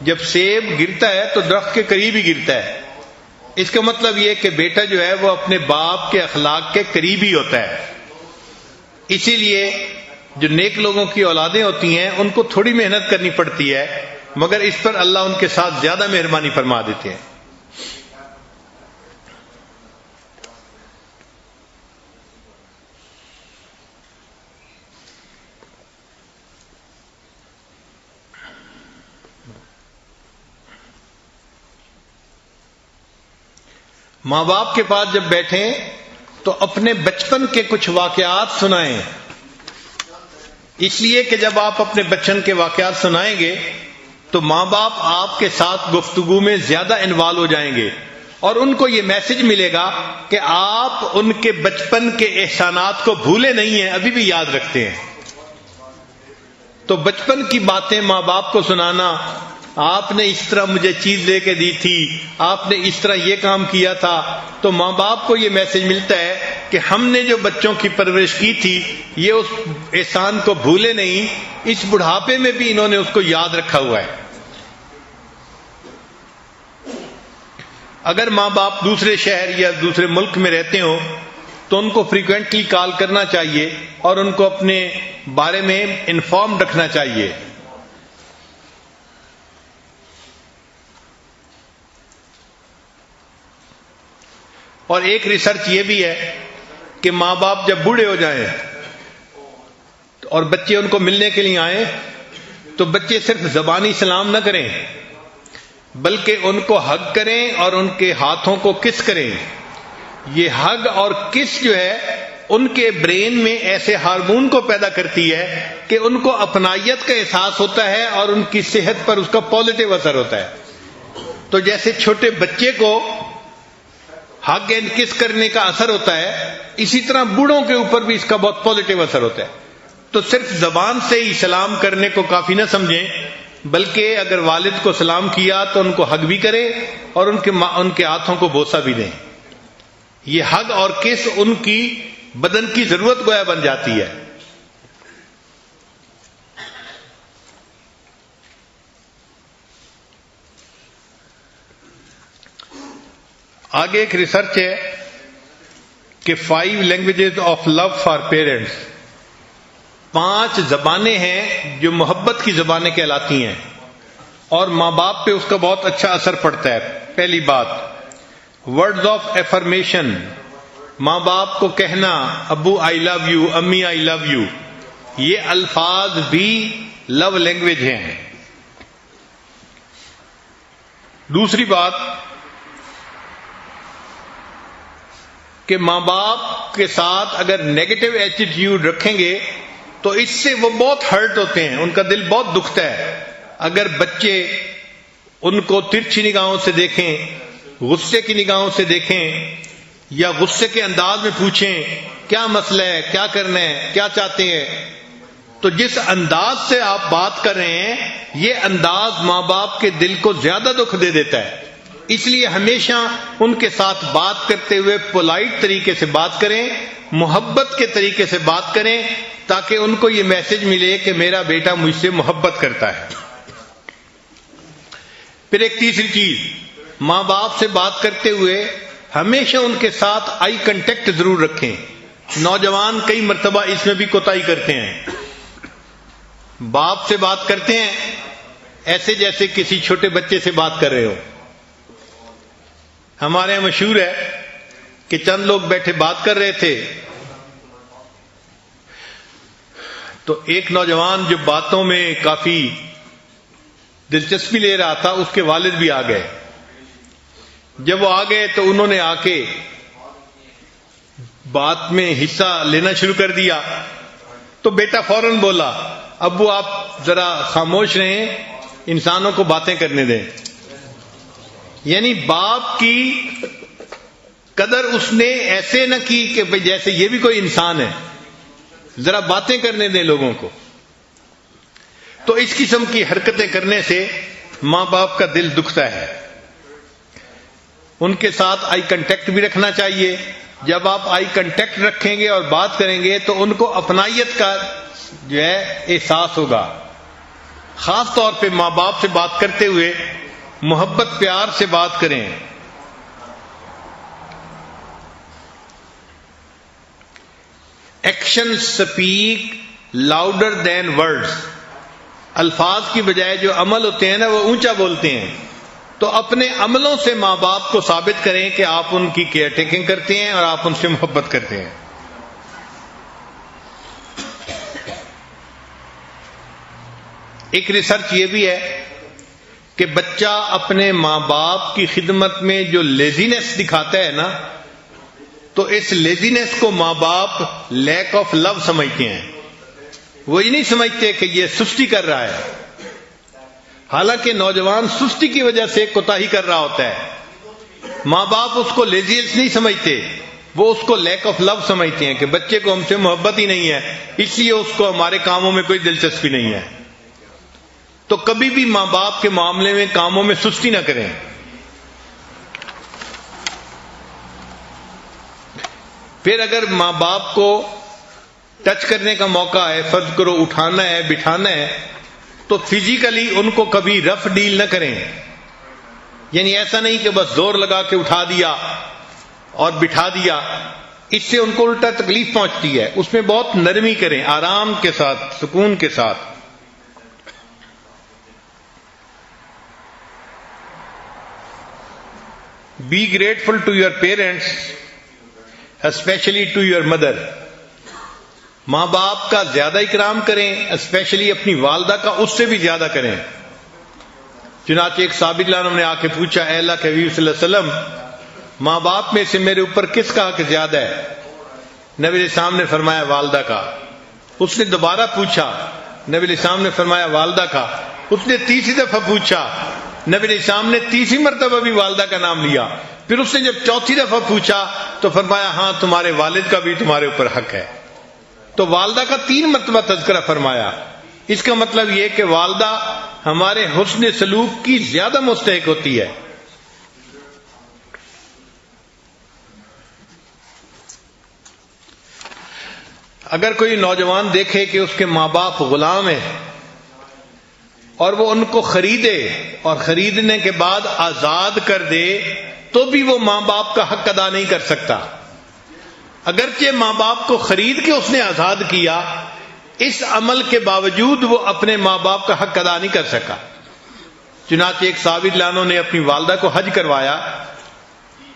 جب سیب گرتا ہے تو درخت کے قریب ہی گرتا ہے. اس کا مطلب یہ کہ بیٹا جو ہے وہ اپنے باپ کے اخلاق کے قریب ہی ہوتا ہے. اسی لیے جو نیک لوگوں کی اولادیں ہوتی ہیں ان کو تھوڑی محنت کرنی پڑتی ہے، مگر اس پر اللہ ان کے ساتھ زیادہ مہربانی فرما دیتے ہیں. ماں باپ کے پاس جب بیٹھیں تو اپنے بچپن کے کچھ واقعات سنائیں، اس لیے کہ جب آپ اپنے بچپن کے واقعات سنائیں گے تو ماں باپ آپ کے ساتھ گفتگو میں زیادہ انوالو ہو جائیں گے اور ان کو یہ میسج ملے گا کہ آپ ان کے بچپن کے احسانات کو بھولے نہیں ہیں، ابھی بھی یاد رکھتے ہیں. تو بچپن کی باتیں ماں باپ کو سنانا، آپ نے اس طرح مجھے چیز لے کے دی تھی، آپ نے اس طرح یہ کام کیا تھا، تو ماں باپ کو یہ میسج ملتا ہے کہ ہم نے جو بچوں کی پرورش کی تھی یہ اس احسان کو بھولے نہیں، اس بڑھاپے میں بھی انہوں نے اس کو یاد رکھا ہوا ہے. اگر ماں باپ دوسرے شہر یا دوسرے ملک میں رہتے ہوں تو ان کو فریکوینٹلی کال کرنا چاہیے اور ان کو اپنے بارے میں انفارم رکھنا چاہیے. اور ایک ریسرچ یہ بھی ہے کہ ماں باپ جب بوڑھے ہو جائیں اور بچے ان کو ملنے کے لیے آئیں تو بچے صرف زبانی سلام نہ کریں بلکہ ان کو ہگ کریں اور ان کے ہاتھوں کو کس کریں. یہ ہگ اور کس جو ہے ان کے برین میں ایسے ہارمون کو پیدا کرتی ہے کہ ان کو اپنائیت کا احساس ہوتا ہے اور ان کی صحت پر اس کا پازیٹو اثر ہوتا ہے. تو جیسے چھوٹے بچے کو ہگ اینڈ کس کرنے کا اثر ہوتا ہے، اسی طرح بوڑھوں کے اوپر بھی اس کا بہت پازیٹو اثر ہوتا ہے. تو صرف زبان سے ہی سلام کرنے کو کافی نہ سمجھیں، بلکہ اگر والد کو سلام کیا تو ان کو ہگ بھی کریں اور ان کے ہاتھوں کو بوسہ بھی دیں. یہ ہگ اور کس ان کی بدن کی ضرورت گویا بن جاتی ہے. آگے ایک ریسرچ ہے کہ 5 languages of love for parents, 5 زبانیں ہیں جو محبت کی زبانیں کہلاتی ہیں اور ماں باپ پہ اس کا بہت اچھا اثر پڑتا ہے. پہلی بات، ورڈز آف ایفرمیشن، ماں باپ کو کہنا ابو آئی لو یو، امی آئی لو یو، یہ الفاظ بھی لو لینگویج ہیں. دوسری بات کہ ماں باپ کے ساتھ اگر نیگیٹو ایٹیٹیوڈ رکھیں گے تو اس سے وہ بہت ہرٹ ہوتے ہیں، ان کا دل بہت دکھتا ہے. اگر بچے ان کو ترچھی نگاہوں سے دیکھیں، غصے کی نگاہوں سے دیکھیں، یا غصے کے انداز میں پوچھیں کیا مسئلہ ہے، کیا کرنا ہے، کیا چاہتے ہیں، تو جس انداز سے آپ بات کر رہے ہیں یہ انداز ماں باپ کے دل کو زیادہ دکھ دے دیتا ہے. اس لیے ہمیشہ ان کے ساتھ بات کرتے ہوئے پولائٹ طریقے سے بات کریں، محبت کے طریقے سے بات کریں، تاکہ ان کو یہ میسج ملے کہ میرا بیٹا مجھ سے محبت کرتا ہے. پھر ایک تیسری چیز، ماں باپ سے بات کرتے ہوئے ہمیشہ ان کے ساتھ آئی کنٹیکٹ ضرور رکھیں. نوجوان کئی مرتبہ اس میں بھی کوتاہی کرتے ہیں. باپ سے بات کرتے ہیں ایسے جیسے کسی چھوٹے بچے سے بات کر رہے ہو. ہمارے یہاں مشہور ہے کہ چند لوگ بیٹھے بات کر رہے تھے تو ایک نوجوان جو باتوں میں کافی دلچسپی لے رہا تھا، اس کے والد بھی آ گئے. جب وہ آ گئے تو انہوں نے آ کے بات میں حصہ لینا شروع کر دیا. تو بیٹا فوراً بولا، ابو آپ ذرا خاموش رہیں، انسانوں کو باتیں کرنے دیں. یعنی باپ کی قدر اس نے ایسے نہ کی کہ جیسے یہ بھی کوئی انسان ہے، ذرا باتیں کرنے دیں لوگوں کو. تو اس قسم کی حرکتیں کرنے سے ماں باپ کا دل دکھتا ہے. ان کے ساتھ آئی کنٹیکٹ بھی رکھنا چاہیے. جب آپ آئی کنٹیکٹ رکھیں گے اور بات کریں گے تو ان کو اپنائیت کا جو ہے احساس ہوگا. خاص طور پہ ماں باپ سے بات کرتے ہوئے محبت پیار سے بات کریں. Action speak louder than words. الفاظ کی بجائے جو عمل ہوتے ہیں نا وہ اونچا بولتے ہیں. تو اپنے عملوں سے ماں باپ کو ثابت کریں کہ آپ ان کی کیئر ٹیکنگ کرتے ہیں اور آپ ان سے محبت کرتے ہیں. ایک ریسرچ یہ بھی ہے کہ بچہ اپنے ماں باپ کی خدمت میں جو لیزینس دکھاتا ہے نا، تو اس لیزینس کو ماں باپ لیک آف لو سمجھتے ہیں. وہ یہ نہیں سمجھتے کہ یہ سستی کر رہا ہے. حالانکہ نوجوان سستی کی وجہ سے کوتاہی کر رہا ہوتا ہے. ماں باپ اس کو لیزینس نہیں سمجھتے، وہ اس کو لیک آف لو سمجھتے ہیں کہ بچے کو ہم سے محبت ہی نہیں ہے، اس لیے اس کو ہمارے کاموں میں کوئی دلچسپی نہیں ہے. تو کبھی بھی ماں باپ کے معاملے میں کاموں میں سستی نہ کریں. پھر اگر ماں باپ کو ٹچ کرنے کا موقع ہے، فرض کرو اٹھانا ہے، بٹھانا ہے، تو فزیکلی ان کو کبھی رف ڈیل نہ کریں. یعنی ایسا نہیں کہ بس زور لگا کے اٹھا دیا اور بٹھا دیا، اس سے ان کو الٹا تکلیف پہنچتی ہے. اس میں بہت نرمی کریں، آرام کے ساتھ، سکون کے ساتھ. Be grateful to your parents, especially to your mother. ماں باپ کا زیادہ اکرام کریں، اسپیشلی اپنی والدہ کا اس سے بھی زیادہ کریں. چنانچہ ایک صحابی نے آ کے پوچھا، اے اللہ کے حبیب صلی اللہ علیہ وسلم، ماں باپ میں سے میرے اوپر کس کا حق زیادہ ہے؟ نبی علیہ السلام نے فرمایا والدہ کا. اس نے دوبارہ پوچھا، نبی علیہ السلام نے فرمایا والدہ کا. اس نے تیسری دفعہ پوچھا، نبی علیہ السلام نے تیسری مرتبہ بھی والدہ کا نام لیا. پھر اس نے جب چوتھی دفعہ پوچھا تو فرمایا ہاں تمہارے والد کا بھی تمہارے اوپر حق ہے. تو والدہ کا 3 مرتبہ تذکرہ فرمایا. اس کا مطلب یہ کہ والدہ ہمارے حسن سلوک کی زیادہ مستحق ہوتی ہے. اگر کوئی نوجوان دیکھے کہ اس کے ماں باپ غلام ہیں اور وہ ان کو خریدے اور خریدنے کے بعد آزاد کر دے تو بھی وہ ماں باپ کا حق ادا نہیں کر سکتا. اگرچہ ماں باپ کو خرید کے اس نے آزاد کیا، اس عمل کے باوجود وہ اپنے ماں باپ کا حق ادا نہیں کر سکا. چنانچہ ایک صحابی لانوں نے اپنی والدہ کو حج کروایا،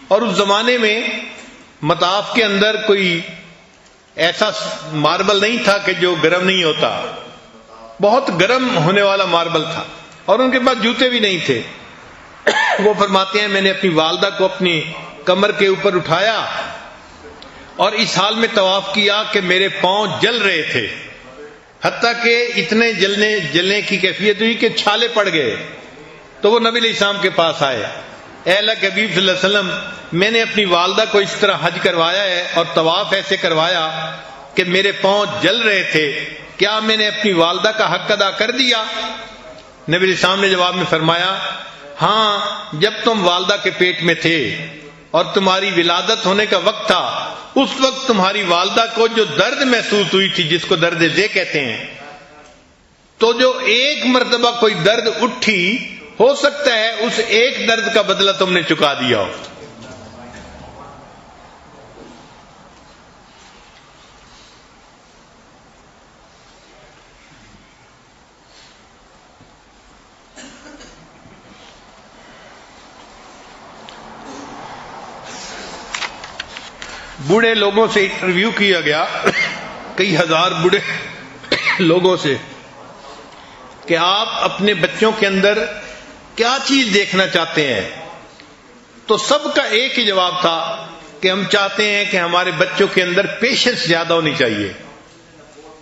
اور اس زمانے میں مطاف کے اندر کوئی ایسا ماربل نہیں تھا کہ جو گرم نہیں ہوتا، بہت گرم ہونے والا ماربل تھا، اور ان کے پاس جوتے بھی نہیں تھے. وہ فرماتے ہیں میں نے اپنی والدہ کو اپنی کمر کے اوپر اٹھایا اور اس حال میں طواف کیا کہ میرے پاؤں جل رہے تھے. حتیٰ کہ اتنے جلنے کی کیفیت ہوئی کہ چھالے پڑ گئے. تو وہ نبی علیہ السلام کے پاس آئے. اے اللہ کے حبیب صلی اللہ علیہ وسلم، میں نے اپنی والدہ کو اس طرح حج کروایا ہے اور طواف ایسے کروایا کہ میرے پاؤں جل رہے تھے، کیا میں نے اپنی والدہ کا حق ادا کر دیا؟ نبی علیہ السلام نے جواب میں فرمایا، ہاں، جب تم والدہ کے پیٹ میں تھے اور تمہاری ولادت ہونے کا وقت تھا، اس وقت تمہاری والدہ کو جو درد محسوس ہوئی تھی، جس کو درد ذے کہتے ہیں، تو جو ایک مرتبہ کوئی درد اٹھی، ہو سکتا ہے اس ایک درد کا بدلہ تم نے چکا دیا ہو. بوڑھے لوگوں سے انٹرویو کیا گیا، کئی ہزار بوڑھے لوگوں سے، کہ آپ اپنے بچوں کے اندر کیا چیز دیکھنا چاہتے ہیں؟ تو سب کا ایک ہی جواب تھا کہ ہم چاہتے ہیں کہ ہمارے بچوں کے اندر پیشنس زیادہ ہونی چاہیے.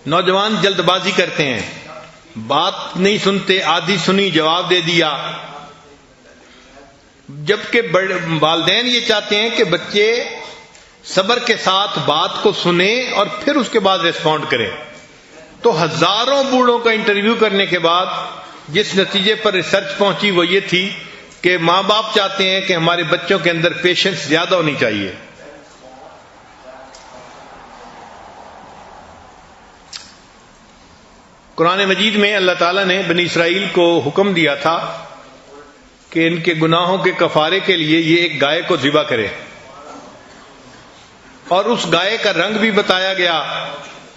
نوجوان جلد بازی کرتے ہیں، بات نہیں سنتے، آدھی سنی جواب دے دیا، جبکہ والدین یہ چاہتے ہیں کہ بچے صبر کے ساتھ بات کو سنیں اور پھر اس کے بعد ریسپونڈ کریں. تو ہزاروں بوڑھوں کا انٹرویو کرنے کے بعد جس نتیجے پر ریسرچ پہنچی وہ یہ تھی کہ ماں باپ چاہتے ہیں کہ ہمارے بچوں کے اندر پیشنس زیادہ ہونی چاہیے. قرآن مجید میں اللہ تعالیٰ نے بنی اسرائیل کو حکم دیا تھا کہ ان کے گناہوں کے کفارے کے لیے یہ ایک گائے کو ذبح کرے، اور اس گائے کا رنگ بھی بتایا گیا،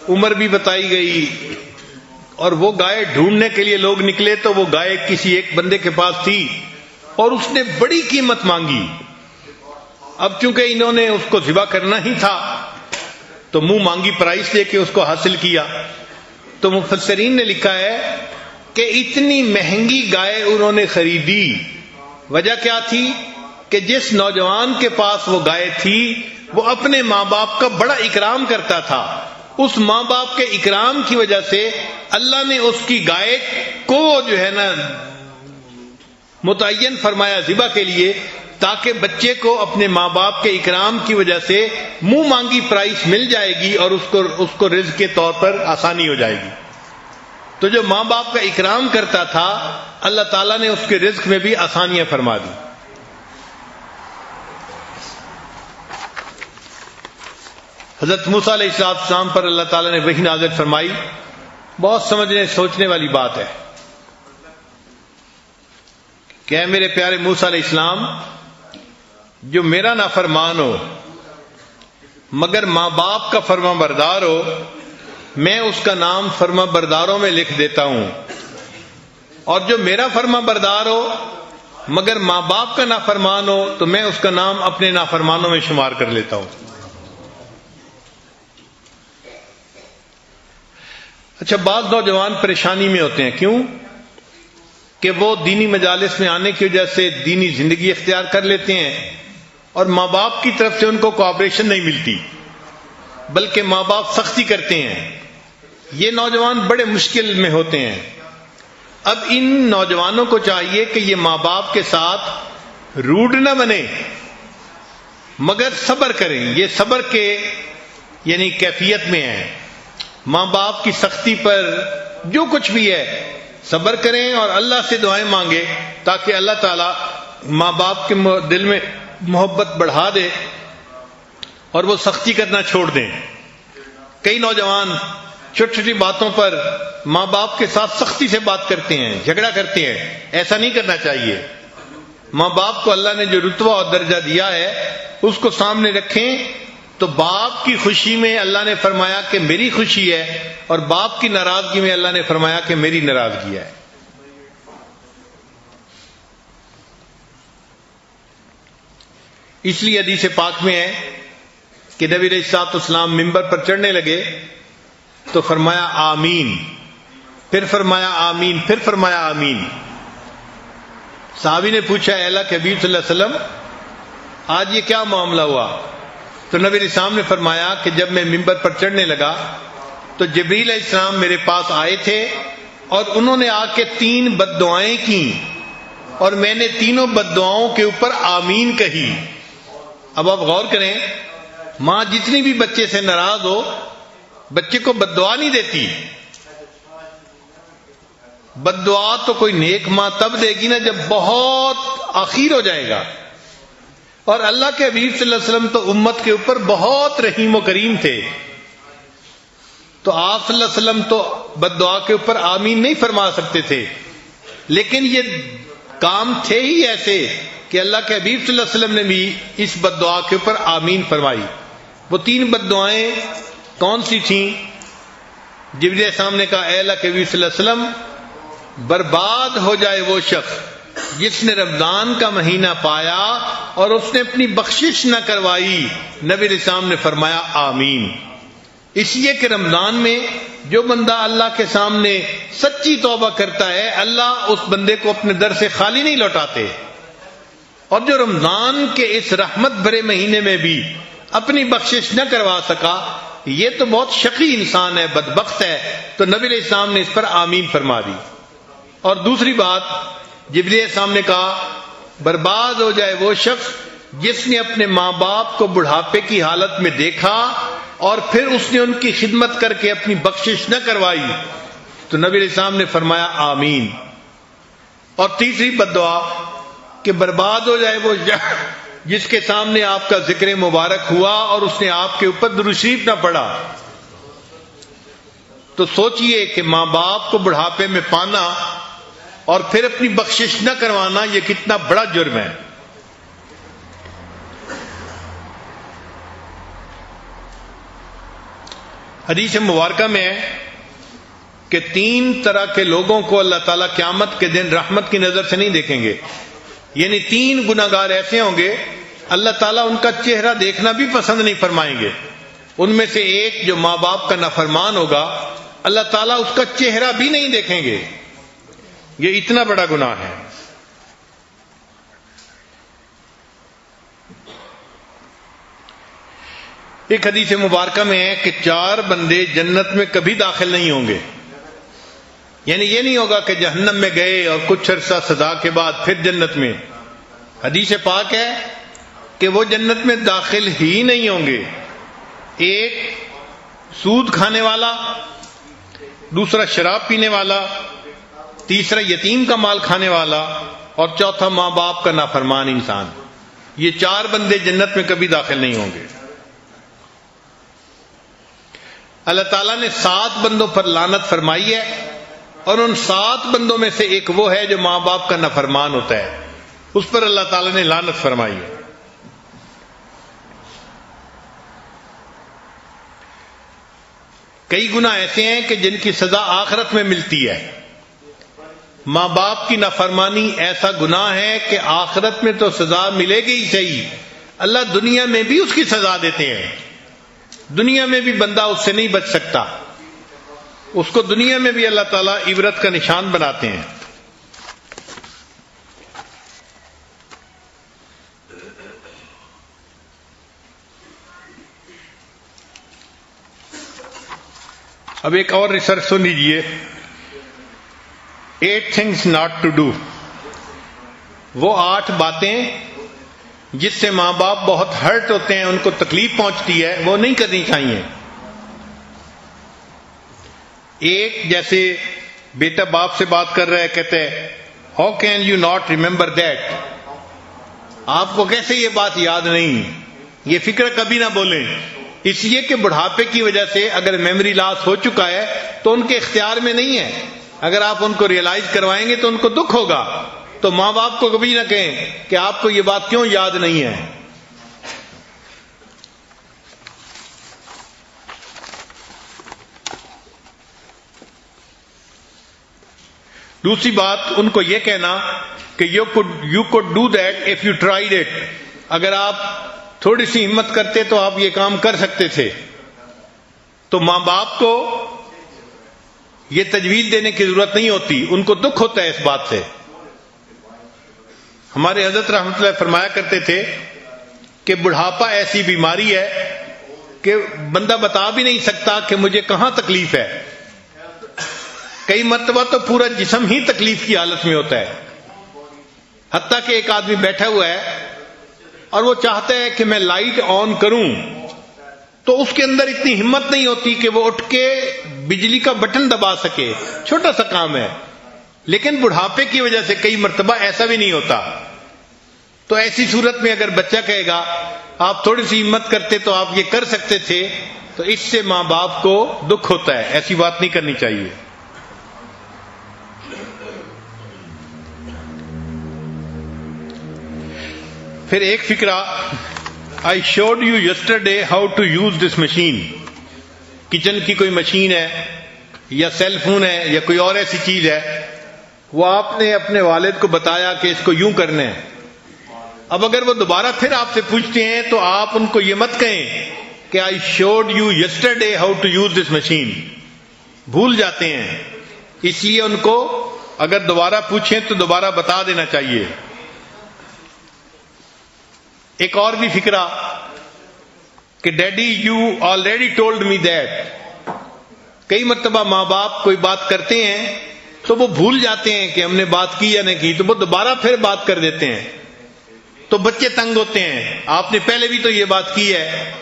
عمر بھی بتائی گئی، اور وہ گائے ڈھونڈنے کے لیے لوگ نکلے تو وہ گائے کسی ایک بندے کے پاس تھی اور اس نے بڑی قیمت مانگی. اب چونکہ انہوں نے اس کو ذبح کرنا ہی تھا تو منہ مانگی پرائس دے کے اس کو حاصل کیا. تو مفسرین نے لکھا ہے کہ اتنی مہنگی گائے انہوں نے خریدی. وجہ کیا تھی؟ کہ جس نوجوان کے پاس وہ گائے تھی وہ اپنے ماں باپ کا بڑا اکرام کرتا تھا. اس ماں باپ کے اکرام کی وجہ سے اللہ نے اس کی گائے کو جو ہے نا متعین فرمایا ذبح کے لیے، تاکہ بچے کو اپنے ماں باپ کے اکرام کی وجہ سے منہ مانگی پرائس مل جائے گی اور اس کو رزق کے طور پر آسانی ہو جائے گی. تو جو ماں باپ کا اکرام کرتا تھا اللہ تعالیٰ نے اس کے رزق میں بھی آسانیاں فرما دی. حضرت موسیٰ علیہ السلام پر اللہ تعالیٰ نے وحی نازل فرمائی. بہت سمجھنے سوچنے والی بات ہے کہ اے میرے پیارے موسیٰ علیہ السلام، جو میرا نافرمان ہو مگر ماں باپ کا فرما بردار ہو، میں اس کا نام فرما برداروں میں لکھ دیتا ہوں، اور جو میرا فرما بردار ہو مگر ماں باپ کا نافرمان ہو تو میں اس کا نام اپنے نافرمانوں میں شمار کر لیتا ہوں. اچھا، بعض نوجوان پریشانی میں ہوتے ہیں. کیوں؟ کہ وہ دینی مجالس میں آنے کی وجہ سے دینی زندگی اختیار کر لیتے ہیں اور ماں باپ کی طرف سے ان کو کوآپریشن نہیں ملتی، بلکہ ماں باپ سختی کرتے ہیں. یہ نوجوان بڑے مشکل میں ہوتے ہیں. اب ان نوجوانوں کو چاہیے کہ یہ ماں باپ کے ساتھ روڈ نہ بنے مگر صبر کریں. یہ صبر کے یعنی کیفیت میں ہے. ماں باپ کی سختی پر جو کچھ بھی ہے صبر کریں اور اللہ سے دعائیں مانگے تاکہ اللہ تعالی ماں باپ کے دل میں محبت بڑھا دے اور وہ سختی کرنا چھوڑ دیں. کئی نوجوان چھوٹی چھوٹی باتوں پر ماں باپ کے ساتھ سختی سے بات کرتے ہیں، جھگڑا کرتے ہیں. ایسا نہیں کرنا چاہیے. ماں باپ کو اللہ نے جو رتبہ اور درجہ دیا ہے اس کو سامنے رکھیں. تو باپ کی خوشی میں اللہ نے فرمایا کہ میری خوشی ہے، اور باپ کی ناراضگی میں اللہ نے فرمایا کہ میری ناراضگی ہے. اس لیے حدیث پاک میں ہے کہ نبی علیہ الصلوۃ والسلام منبر پر چڑھنے لگے تو فرمایا آمین، پھر فرمایا آمین، پھر فرمایا آمین. صحابی نے پوچھا اے اللہ کے حبیب صلی اللہ علیہ وسلم آج یہ کیا معاملہ ہوا؟ تو نبی علیہ السلام نے فرمایا کہ جب میں منبر پر چڑھنے لگا تو جبریل علیہ السلام میرے پاس آئے تھے اور انہوں نے آ کے 3 بد دعائیں کی اور میں نے تینوں بد دعاؤں کے اوپر آمین کہی. اب آپ غور کریں، ماں جتنی بھی بچے سے ناراض ہو بچے کو بد دعا نہیں دیتی. بد دعا تو کوئی نیک ماں تب دے گی نا جب بہت آخیر ہو جائے گا. اور اللہ کے حبیب صلی اللہ علیہ وسلم تو امت کے اوپر بہت رحیم و کریم تھے، تو آپ صلی اللہ علیہ وسلم تو بد دعا کے اوپر آمین نہیں فرما سکتے تھے، لیکن یہ کام تھے ہی ایسے کہ اللہ کے حبیب صلی اللہ علیہ وسلم نے بھی اس بد دعا کے اوپر آمین فرمائی. وہ 3 بد دعائیں کون سی تھیں؟ جبریل علیہ السلام نے کہا، اے اللہ کے حبیب صلی اللہ علیہ وسلم، برباد ہو جائے وہ شخص جس نے رمضان کا مہینہ پایا اور اس نے اپنی بخشش نہ کروائی. نبی علیہ السلام نے فرمایا آمین. اس لیے کہ رمضان میں جو بندہ اللہ کے سامنے سچی توبہ کرتا ہے، اللہ اس بندے کو اپنے در سے خالی نہیں لوٹاتے. اور جو رمضان کے اس رحمت بھرے مہینے میں بھی اپنی بخشش نہ کروا سکا، یہ تو بہت شقی انسان ہے، بدبخت ہے. تو نبی علیہ السلام نے اس پر آمین فرما دی. اور دوسری بات، جبریل علیہ السلام نے کہا، برباد ہو جائے وہ شخص جس نے اپنے ماں باپ کو بڑھاپے کی حالت میں دیکھا اور پھر اس نے ان کی خدمت کر کے اپنی بخشش نہ کروائی. تو نبی علیہ السلام نے فرمایا آمین. اور تیسری بد دعا کہ برباد ہو جائے وہ جس کے سامنے آپ کا ذکر مبارک ہوا اور اس نے آپ کے اوپر درود شریف نہ پڑھا. تو سوچئے کہ ماں باپ کو بڑھاپے میں پانا اور پھر اپنی بخشش نہ کروانا یہ کتنا بڑا جرم ہے. حدیث مبارکہ میں ہے کہ 3 طرح کے لوگوں کو اللہ تعالیٰ قیامت کے دن رحمت کی نظر سے نہیں دیکھیں گے. یعنی 3 گناہگار ایسے ہوں گے اللہ تعالیٰ ان کا چہرہ دیکھنا بھی پسند نہیں فرمائیں گے. ان میں سے ایک جو ماں باپ کا نافرمان ہوگا، اللہ تعالیٰ اس کا چہرہ بھی نہیں دیکھیں گے. یہ اتنا بڑا گناہ ہے. ایک حدیث مبارکہ میں ہے کہ 4 بندے جنت میں کبھی داخل نہیں ہوں گے. یعنی یہ نہیں ہوگا کہ جہنم میں گئے اور کچھ عرصہ سزا کے بعد پھر جنت میں. حدیث پاک ہے کہ وہ جنت میں داخل ہی نہیں ہوں گے. ایک سود کھانے والا، دوسرا شراب پینے والا، تیسرا یتیم کا مال کھانے والا، اور چوتھا ماں باپ کا نافرمان انسان. یہ 4 بندے جنت میں کبھی داخل نہیں ہوں گے. اللہ تعالیٰ نے 7 بندوں پر لعنت فرمائی ہے، اور ان 7 بندوں میں سے ایک وہ ہے جو ماں باپ کا نافرمان ہوتا ہے، اس پر اللہ تعالیٰ نے لعنت فرمائی ہے. کئی گناہ ایسے ہیں کہ جن کی سزا آخرت میں ملتی ہے. ماں باپ کی نافرمانی ایسا گناہ ہے کہ آخرت میں تو سزا ملے گی ہی صحیح، اللہ دنیا میں بھی اس کی سزا دیتے ہیں. دنیا میں بھی بندہ اس سے نہیں بچ سکتا، اس کو دنیا میں بھی اللہ تعالیٰ عبرت کا نشان بناتے ہیں. اب ایک اور ریسرچ سن لیجیے، 8 things not to do. وہ 8 باتیں جس سے ماں باپ بہت ہرٹ ہوتے ہیں، ان کو تکلیف پہنچتی ہے، وہ نہیں کرنی چاہیے. ایک، جیسے بیٹا باپ سے بات کر رہا ہے، کہتے ہیں how can you not remember that, آپ کو کیسے یہ بات یاد نہیں. یہ فکر کبھی نہ بولیں، اس لیے کہ بڑھاپے کی وجہ سے اگر میموری لاس ہو چکا ہے تو ان کے اختیار میں نہیں ہے. اگر آپ ان کو ریئلائز کروائیں گے تو ان کو دکھ ہوگا. تو ماں باپ کو کبھی نہ کہیں کہ آپ کو یہ بات کیوں یاد نہیں ہے. دوسری بات، ان کو یہ کہنا کہ you could do that if you tried it. اگر آپ تھوڑی سی ہمت کرتے تو آپ یہ کام کر سکتے تھے. تو ماں باپ کو یہ تجویز دینے کی ضرورت نہیں ہوتی، ان کو دکھ ہوتا ہے اس بات سے. ہمارے حضرت رحمۃ اللہ فرمایا کرتے تھے کہ بڑھاپا ایسی بیماری ہے کہ بندہ بتا بھی نہیں سکتا کہ مجھے کہاں تکلیف ہے. کئی مرتبہ تو پورا جسم ہی تکلیف کی حالت میں ہوتا ہے. حتیٰ کہ ایک آدمی بیٹھا ہوا ہے اور وہ چاہتا ہے کہ میں لائٹ آن کروں تو اس کے اندر اتنی ہمت نہیں ہوتی کہ وہ اٹھ کے بجلی کا بٹن دبا سکے. چھوٹا سا کام ہے. لیکن بڑھاپے کی وجہ سے کئی مرتبہ ایسا بھی نہیں ہوتا. تو ایسی صورت میں اگر بچہ کہے گا آپ تھوڑی سی ہمت کرتے تو آپ یہ کر سکتے تھے، تو اس سے ماں باپ کو دکھ ہوتا ہے. ایسی بات نہیں کرنی چاہیے. پھر ایک فکرہ، I showed you yesterday how to use this machine. Kitchen کی کوئی مشین ہے یا سیل فون ہے یا کوئی اور ایسی چیز ہے، وہ آپ نے اپنے والد کو بتایا کہ اس کو یوں کرنا ہے. اب اگر وہ دوبارہ پھر آپ سے پوچھتے ہیں تو آپ ان کو یہ مت کہیں کہ I showed you yesterday how to use this machine. بھول جاتے ہیں. اس لیے ان کو اگر دوبارہ پوچھیں تو دوبارہ بتا دینا چاہیے. ایک اور بھی فکرہ کہ daddy you already told me that. کئی مرتبہ ماں باپ کوئی بات کرتے ہیں تو وہ بھول جاتے ہیں کہ ہم نے بات کی یا نہیں کی، تو وہ دوبارہ پھر بات کر دیتے ہیں. تو بچے تنگ ہوتے ہیں، آپ نے پہلے بھی تو یہ بات کی ہے.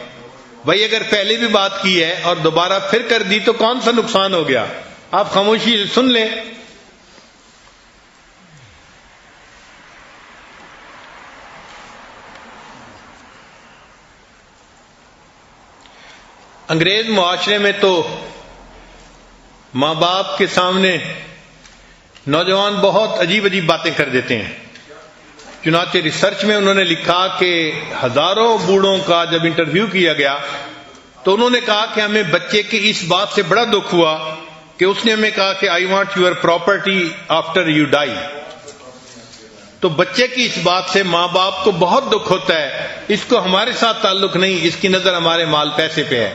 بھائی اگر پہلے بھی بات کی ہے اور دوبارہ پھر کر دی تو کون سا نقصان ہو گیا؟ آپ خاموشی سے سن لیں. انگریز معاشرے میں تو ماں باپ کے سامنے نوجوان بہت عجیب عجیب باتیں کر دیتے ہیں. چنانچہ ریسرچ میں انہوں نے لکھا کہ ہزاروں بوڑھوں کا جب انٹرویو کیا گیا تو انہوں نے کہا کہ ہمیں بچے کی اس بات سے بڑا دکھ ہوا کہ اس نے ہمیں کہا کہ I want your property after you die. تو بچے کی اس بات سے ماں باپ کو بہت دکھ ہوتا ہے. اس کو ہمارے ساتھ تعلق نہیں، اس کی نظر ہمارے مال پیسے پہ ہے.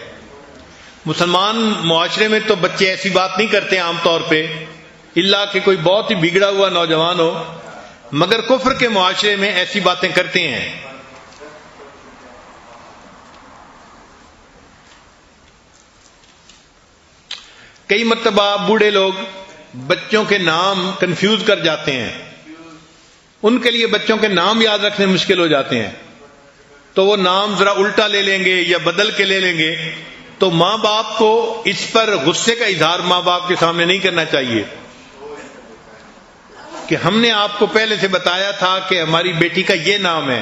مسلمان معاشرے میں تو بچے ایسی بات نہیں کرتے عام طور پہ، الا کہ کوئی بہت ہی بگڑا ہوا نوجوان ہو، مگر کفر کے معاشرے میں ایسی باتیں کرتے ہیں. کئی مرتبہ بوڑھے لوگ بچوں کے نام کنفیوز کر جاتے ہیں. ان کے لیے بچوں کے نام یاد رکھنے مشکل ہو جاتے ہیں، تو وہ نام ذرا الٹا لے لیں گے یا بدل کے لے لیں گے. تو ماں باپ کو اس پر غصے کا اظہار ماں باپ کے سامنے نہیں کرنا چاہیے کہ ہم نے آپ کو پہلے سے بتایا تھا کہ ہماری بیٹی کا یہ نام ہے،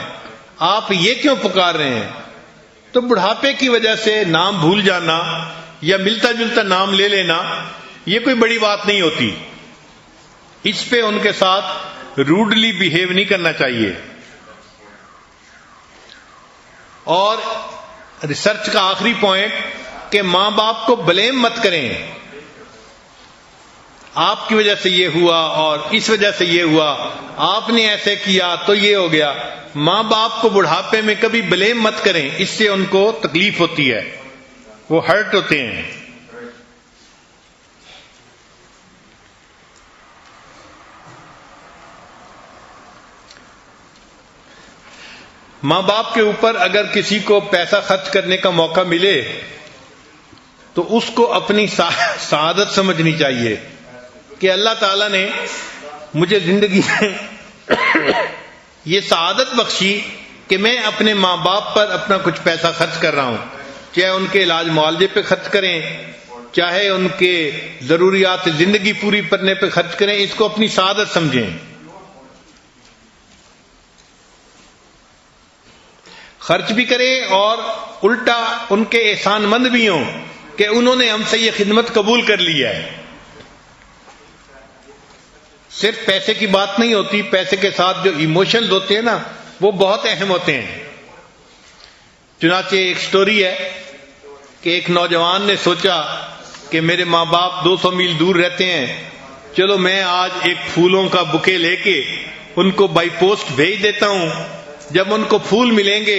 آپ یہ کیوں پکار رہے ہیں. تو بڑھاپے کی وجہ سے نام بھول جانا یا ملتا جلتا نام لے لینا یہ کوئی بڑی بات نہیں ہوتی. اس پہ ان کے ساتھ روڈلی بیہیو نہیں کرنا چاہیے. اور ریسرچ کا آخری پوائنٹ کہ ماں باپ کو بلیم مت کریں. آپ کی وجہ سے یہ ہوا اور اس وجہ سے یہ ہوا، آپ نے ایسے کیا تو یہ ہو گیا. ماں باپ کو بڑھاپے میں کبھی بلیم مت کریں، اس سے ان کو تکلیف ہوتی ہے، وہ ہرٹ ہوتے ہیں. ماں باپ کے اوپر اگر کسی کو پیسہ خرچ کرنے کا موقع ملے تو اس کو اپنی سعادت سمجھنی چاہیے کہ اللہ تعالیٰ نے مجھے زندگی میں یہ سعادت بخشی کہ میں اپنے ماں باپ پر اپنا کچھ پیسہ خرچ کر رہا ہوں، چاہے ان کے علاج معالجے پہ خرچ کریں، چاہے ان کے ضروریات زندگی پوری کرنے پہ خرچ کریں. اس کو اپنی سعادت سمجھیں. خرچ بھی کریں اور الٹا ان کے احسان مند بھی ہوں کہ انہوں نے ہم سے یہ خدمت قبول کر لی ہے. صرف پیسے کی بات نہیں ہوتی، پیسے کے ساتھ جو ایموشنز ہوتے ہیں نا وہ بہت اہم ہوتے ہیں. چنانچہ ایک سٹوری ہے کہ ایک نوجوان نے سوچا کہ میرے ماں باپ 200 میل دور رہتے ہیں، چلو میں آج ایک پھولوں کا بکے لے کے ان کو بائی پوسٹ بھیج دیتا ہوں. جب ان کو پھول ملیں گے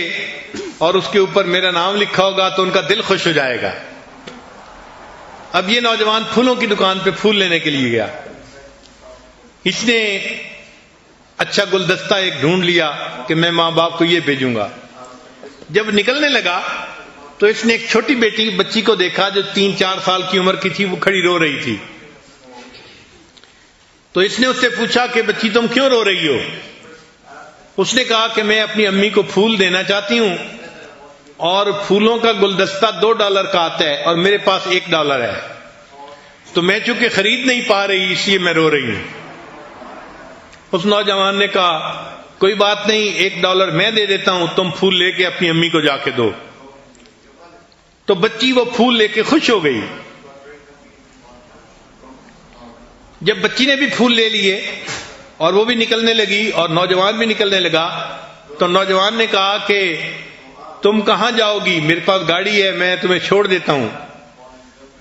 اور اس کے اوپر میرا نام لکھا ہوگا تو ان کا دل خوش ہو جائے گا. اب یہ نوجوان پھولوں کی دکان پہ پھول لینے کے لیے گیا. اس نے اچھا گلدستہ ایک ڈھونڈ لیا کہ میں ماں باپ کو یہ بھیجوں گا. جب نکلنے لگا تو اس نے ایک چھوٹی بچی کو دیکھا جو 3-4 سال کی عمر کی تھی، وہ کھڑی رو رہی تھی. تو اس نے اس سے پوچھا کہ بچی تم کیوں رو رہی ہو؟ اس نے کہا کہ میں اپنی امی کو پھول دینا چاہتی ہوں اور پھولوں کا گلدستہ $2 کا آتا ہے اور میرے پاس $1 ہے، تو میں چونکہ خرید نہیں پا رہی اس لیے میں رو رہی ہوں. اس نوجوان نے کہا کوئی بات نہیں، $1 میں دے دیتا ہوں، تم پھول لے کے اپنی امی کو جا کے دو. تو بچی وہ پھول لے کے خوش ہو گئی. جب بچی نے بھی پھول لے لیے اور وہ بھی نکلنے لگی اور نوجوان بھی نکلنے لگا، تو نوجوان نے کہا کہ تم کہاں جاؤ گی؟ میرے پاس گاڑی ہے، میں تمہیں چھوڑ دیتا ہوں.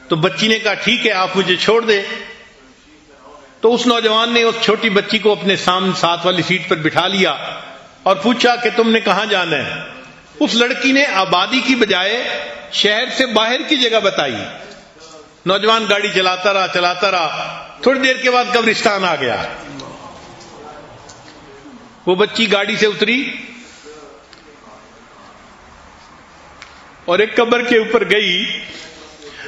تو بچی نے کہا ٹھیک ہے، آپ مجھے چھوڑ دے. تو اس نوجوان نے اس چھوٹی بچی کو اپنے ساتھ والی سیٹ پر بٹھا لیا اور پوچھا کہ تم نے کہاں جانا ہے؟ اس لڑکی نے آبادی کی بجائے شہر سے باہر کی جگہ بتائی. نوجوان گاڑی چلاتا رہا، تھوڑی دیر کے بعد قبرستان آ گیا. وہ بچی گاڑی سے اتری اور ایک قبر کے اوپر گئی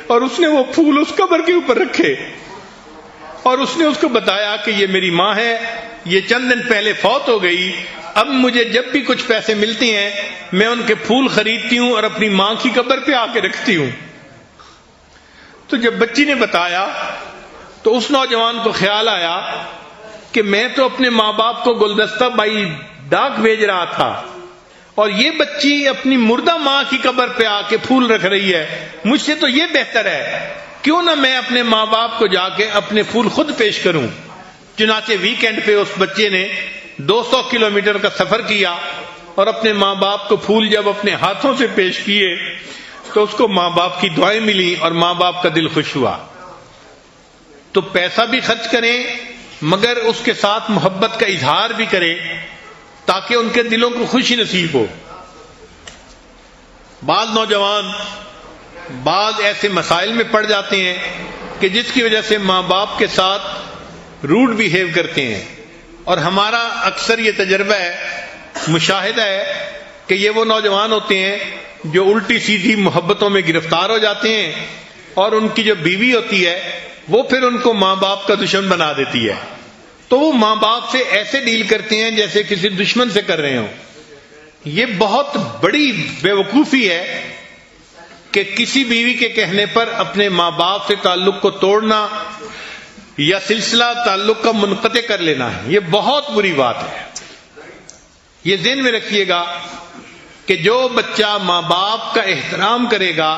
اور اس نے وہ پھول اس قبر کے اوپر رکھے اور اس نے اس کو بتایا کہ یہ میری ماں ہے، یہ چند دن پہلے فوت ہو گئی، اب مجھے جب بھی کچھ پیسے ملتے ہیں میں ان کے پھول خریدتی ہوں اور اپنی ماں کی قبر پہ آ کے رکھتی ہوں. تو جب بچی نے بتایا تو اس نوجوان کو خیال آیا کہ میں تو اپنے ماں باپ کو گلدستہ بائی ڈاک بھیج رہا تھا اور یہ بچی اپنی مردہ ماں کی قبر پہ آ کے پھول رکھ رہی ہے، مجھ سے تو یہ بہتر ہے کیوں نہ میں اپنے ماں باپ کو جا کے اپنے پھول خود پیش کروں. چنانچہ ویکینڈ پہ اس بچے نے 200 کلومیٹر کا سفر کیا اور اپنے ماں باپ کو پھول جب اپنے ہاتھوں سے پیش کیے تو اس کو ماں باپ کی دعائیں ملی اور ماں باپ کا دل خوش ہوا. تو پیسہ بھی خرچ کریں مگر اس کے ساتھ محبت کا اظہار بھی کریں تاکہ ان کے دلوں کو خوشی نصیب ہو. بعض نوجوان بعض ایسے مسائل میں پڑ جاتے ہیں کہ جس کی وجہ سے ماں باپ کے ساتھ روڈ بیہیو کرتے ہیں، اور ہمارا اکثر یہ تجربہ ہے، مشاہدہ ہے کہ یہ وہ نوجوان ہوتے ہیں جو الٹی سیدھی محبتوں میں گرفتار ہو جاتے ہیں اور ان کی جو بیوی ہوتی ہے وہ پھر ان کو ماں باپ کا دشمن بنا دیتی ہے. تو وہ ماں باپ سے ایسے ڈیل کرتے ہیں جیسے کسی دشمن سے کر رہے ہوں. یہ بہت بڑی بیوقوفی ہے کہ کسی بیوی کے کہنے پر اپنے ماں باپ سے تعلق کو توڑنا یا سلسلہ تعلق کا منقطع کر لینا ہے. یہ بہت بری بات ہے. یہ ذہن میں رکھیے گا کہ جو بچہ ماں باپ کا احترام کرے گا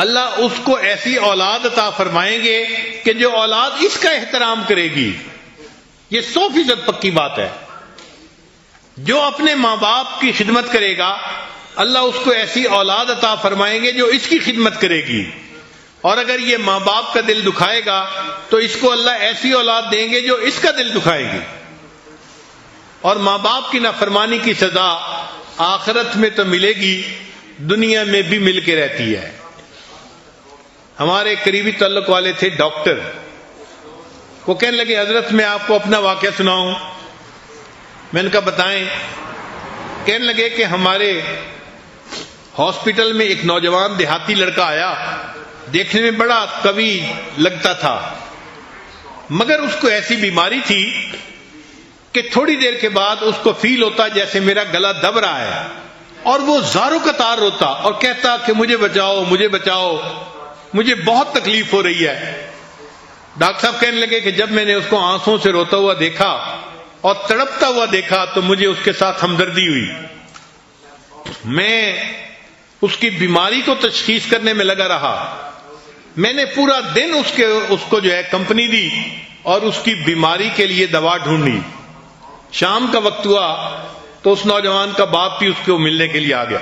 اللہ اس کو ایسی اولاد عطا فرمائیں گے کہ جو اولاد اس کا احترام کرے گی. یہ 100% پکی بات ہے. جو اپنے ماں باپ کی خدمت کرے گا اللہ اس کو ایسی اولاد عطا فرمائیں گے جو اس کی خدمت کرے گی، اور اگر یہ ماں باپ کا دل دکھائے گا تو اس کو اللہ ایسی اولاد دیں گے جو اس کا دل دکھائے گی. اور ماں باپ کی نافرمانی کی سزا آخرت میں تو ملے گی، دنیا میں بھی مل کے رہتی ہے. ہمارے قریبی تعلق والے تھے ڈاکٹر، وہ کہنے لگے حضرت میں آپ کو اپنا واقعہ سناؤں. میں نے کہا بتائیں. کہنے لگے کہ ہمارے ہاسپٹل میں ایک نوجوان دیہاتی لڑکا آیا، دیکھنے میں بڑا قوی لگتا تھا مگر اس کو ایسی بیماری تھی کہ تھوڑی دیر کے بعد اس کو فیل ہوتا جیسے میرا گلا دب رہا ہے، اور وہ زاروں قطار روتا اور کہتا کہ مجھے بچاؤ مجھے بچاؤ، مجھے بہت تکلیف ہو رہی ہے. ڈاکٹر صاحب کہنے لگے کہ جب میں نے اس کو آنسوں سے روتا ہوا دیکھا اور تڑپتا ہوا دیکھا تو مجھے اس کے ساتھ ہمدردی ہوئی. میں اس کی بیماری کو تشخیص کرنے میں لگا رہا. میں نے پورا دن اس کو جو ہے کمپنی دی اور اس کی بیماری کے لیے دوا ڈھونڈی. شام کا وقت ہوا تو اس نوجوان کا باپ بھی اس کو ملنے کے لیے آ گیا.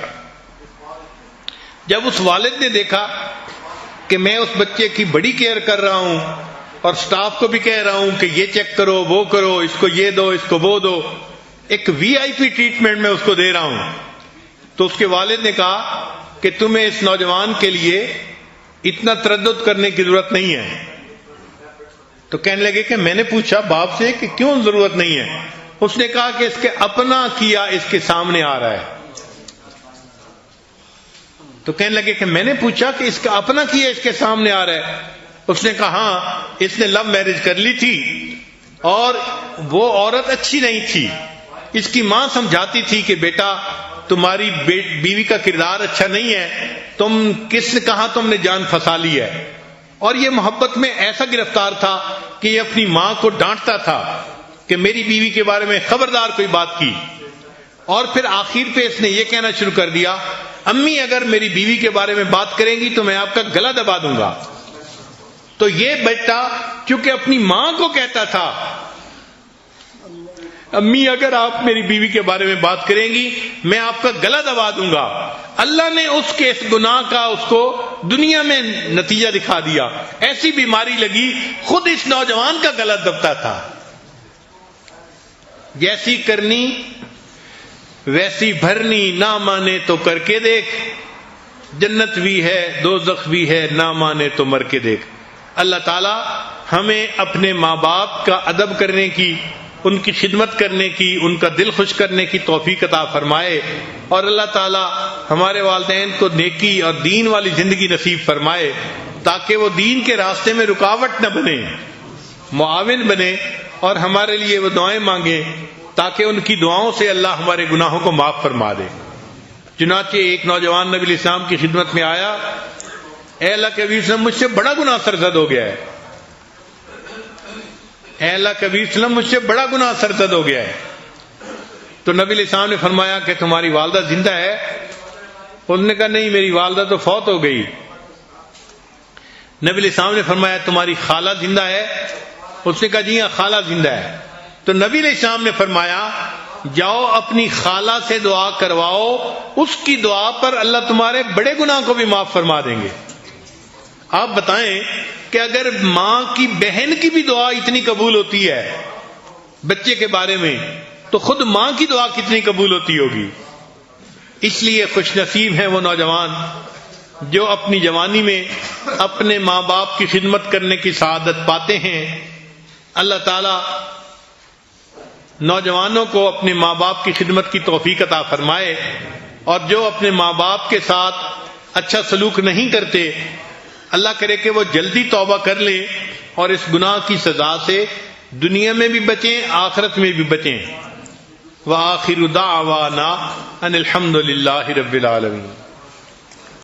جب اس والد نے دیکھا کہ میں اس بچے کی بڑی کیئر کر رہا ہوں اور سٹاف کو بھی کہہ رہا ہوں کہ یہ چیک کرو وہ کرو، اس کو یہ دو اس کو وہ دو، ایک VIP ٹریٹمنٹ میں اس کو دے رہا ہوں، تو اس کے والد نے کہا کہ تمہیں اس نوجوان کے لیے اتنا تردد کرنے کی ضرورت نہیں ہے. تو کہنے لگے کہ میں نے پوچھا باپ سے کہ کیوں ضرورت نہیں ہے؟ اس نے کہا کہ اس کے اپنا کیا اس کے سامنے آ رہا ہے. تو کہنے لگے کہ میں نے پوچھا کہ اس کا اپنا کیا اس کے سامنے آ رہا ہے؟ اس نے کہا ہاں، اس نے لو میرج کر لی تھی اور وہ عورت اچھی نہیں تھی. اس کی ماں سمجھاتی تھی کہ بیٹا تمہاری بیوی کا کردار اچھا نہیں ہے، تم کس نے کہا تم نے جان پھنسا لی ہے. اور یہ محبت میں ایسا گرفتار تھا کہ یہ اپنی ماں کو ڈانٹتا تھا کہ میری بیوی کے بارے میں خبردار کوئی بات کی. اور پھر آخر پہ اس نے یہ کہنا شروع کر دیا امی اگر میری بیوی کے بارے میں بات کریں گی تو میں آپ کا گلا دبا دوں گا. تو یہ بیٹا چونکہ اپنی ماں کو کہتا تھا امی اگر آپ میری بیوی کے بارے میں بات کریں گی میں آپ کا گلا دبا دوں گا، اللہ نے اس کے اس گناہ کا اس کو دنیا میں نتیجہ دکھا دیا. ایسی بیماری لگی خود اس نوجوان کا گلا دبتا تھا. جیسی کرنی ویسی بھرنی، نہ مانے تو کر کے دیکھ، جنت بھی ہے دوزخ بھی ہے، نہ مانے تو مر کے دیکھ. اللہ تعالی ہمیں اپنے ماں باپ کا ادب کرنے کی، ان کی خدمت کرنے کی، ان کا دل خوش کرنے کی توفیق عطا فرمائے، اور اللہ تعالی ہمارے والدین کو نیکی اور دین والی زندگی نصیب فرمائے تاکہ وہ دین کے راستے میں رکاوٹ نہ بنے، معاون بنے، اور ہمارے لیے وہ دعائیں مانگے تاکہ ان کی دعاؤں سے اللہ ہمارے گناہوں کو معاف فرما دے. چنانچہ ایک نوجوان نبی علیہ السلام کی خدمت میں آیا، اے اللہ کے نبی وسلم مجھ سے بڑا گناہ سرزد ہو گیا ہے، اے اللہ کے نبی وسلم مجھ سے بڑا گناہ سرزد ہو گیا ہے. تو نبی علیہ السلام نے فرمایا کہ تمہاری والدہ زندہ ہے؟ اس نے کہا نہیں میری والدہ تو فوت ہو گئی. نبی علیہ السلام نے فرمایا تمہاری خالہ زندہ ہے؟ اس نے کہا جی ہاں خالہ زندہ ہے. تو نبی علیہ السلام نے فرمایا جاؤ اپنی خالہ سے دعا کرواؤ، اس کی دعا پر اللہ تمہارے بڑے گناہ کو بھی معاف فرما دیں گے. آپ بتائیں کہ اگر ماں کی بہن کی بھی دعا اتنی قبول ہوتی ہے بچے کے بارے میں تو خود ماں کی دعا کتنی قبول ہوتی ہوگی. اس لیے خوش نصیب ہیں وہ نوجوان جو اپنی جوانی میں اپنے ماں باپ کی خدمت کرنے کی سعادت پاتے ہیں. اللہ تعالی نوجوانوں کو اپنے ماں باپ کی خدمت کی توفیق عطا فرمائے، اور جو اپنے ماں باپ کے ساتھ اچھا سلوک نہیں کرتے اللہ کرے کہ وہ جلدی توبہ کر لیں اور اس گناہ کی سزا سے دنیا میں بھی بچیں آخرت میں بھی بچیں. وآخر دعوانا ان الحمد للہ رب العالمین.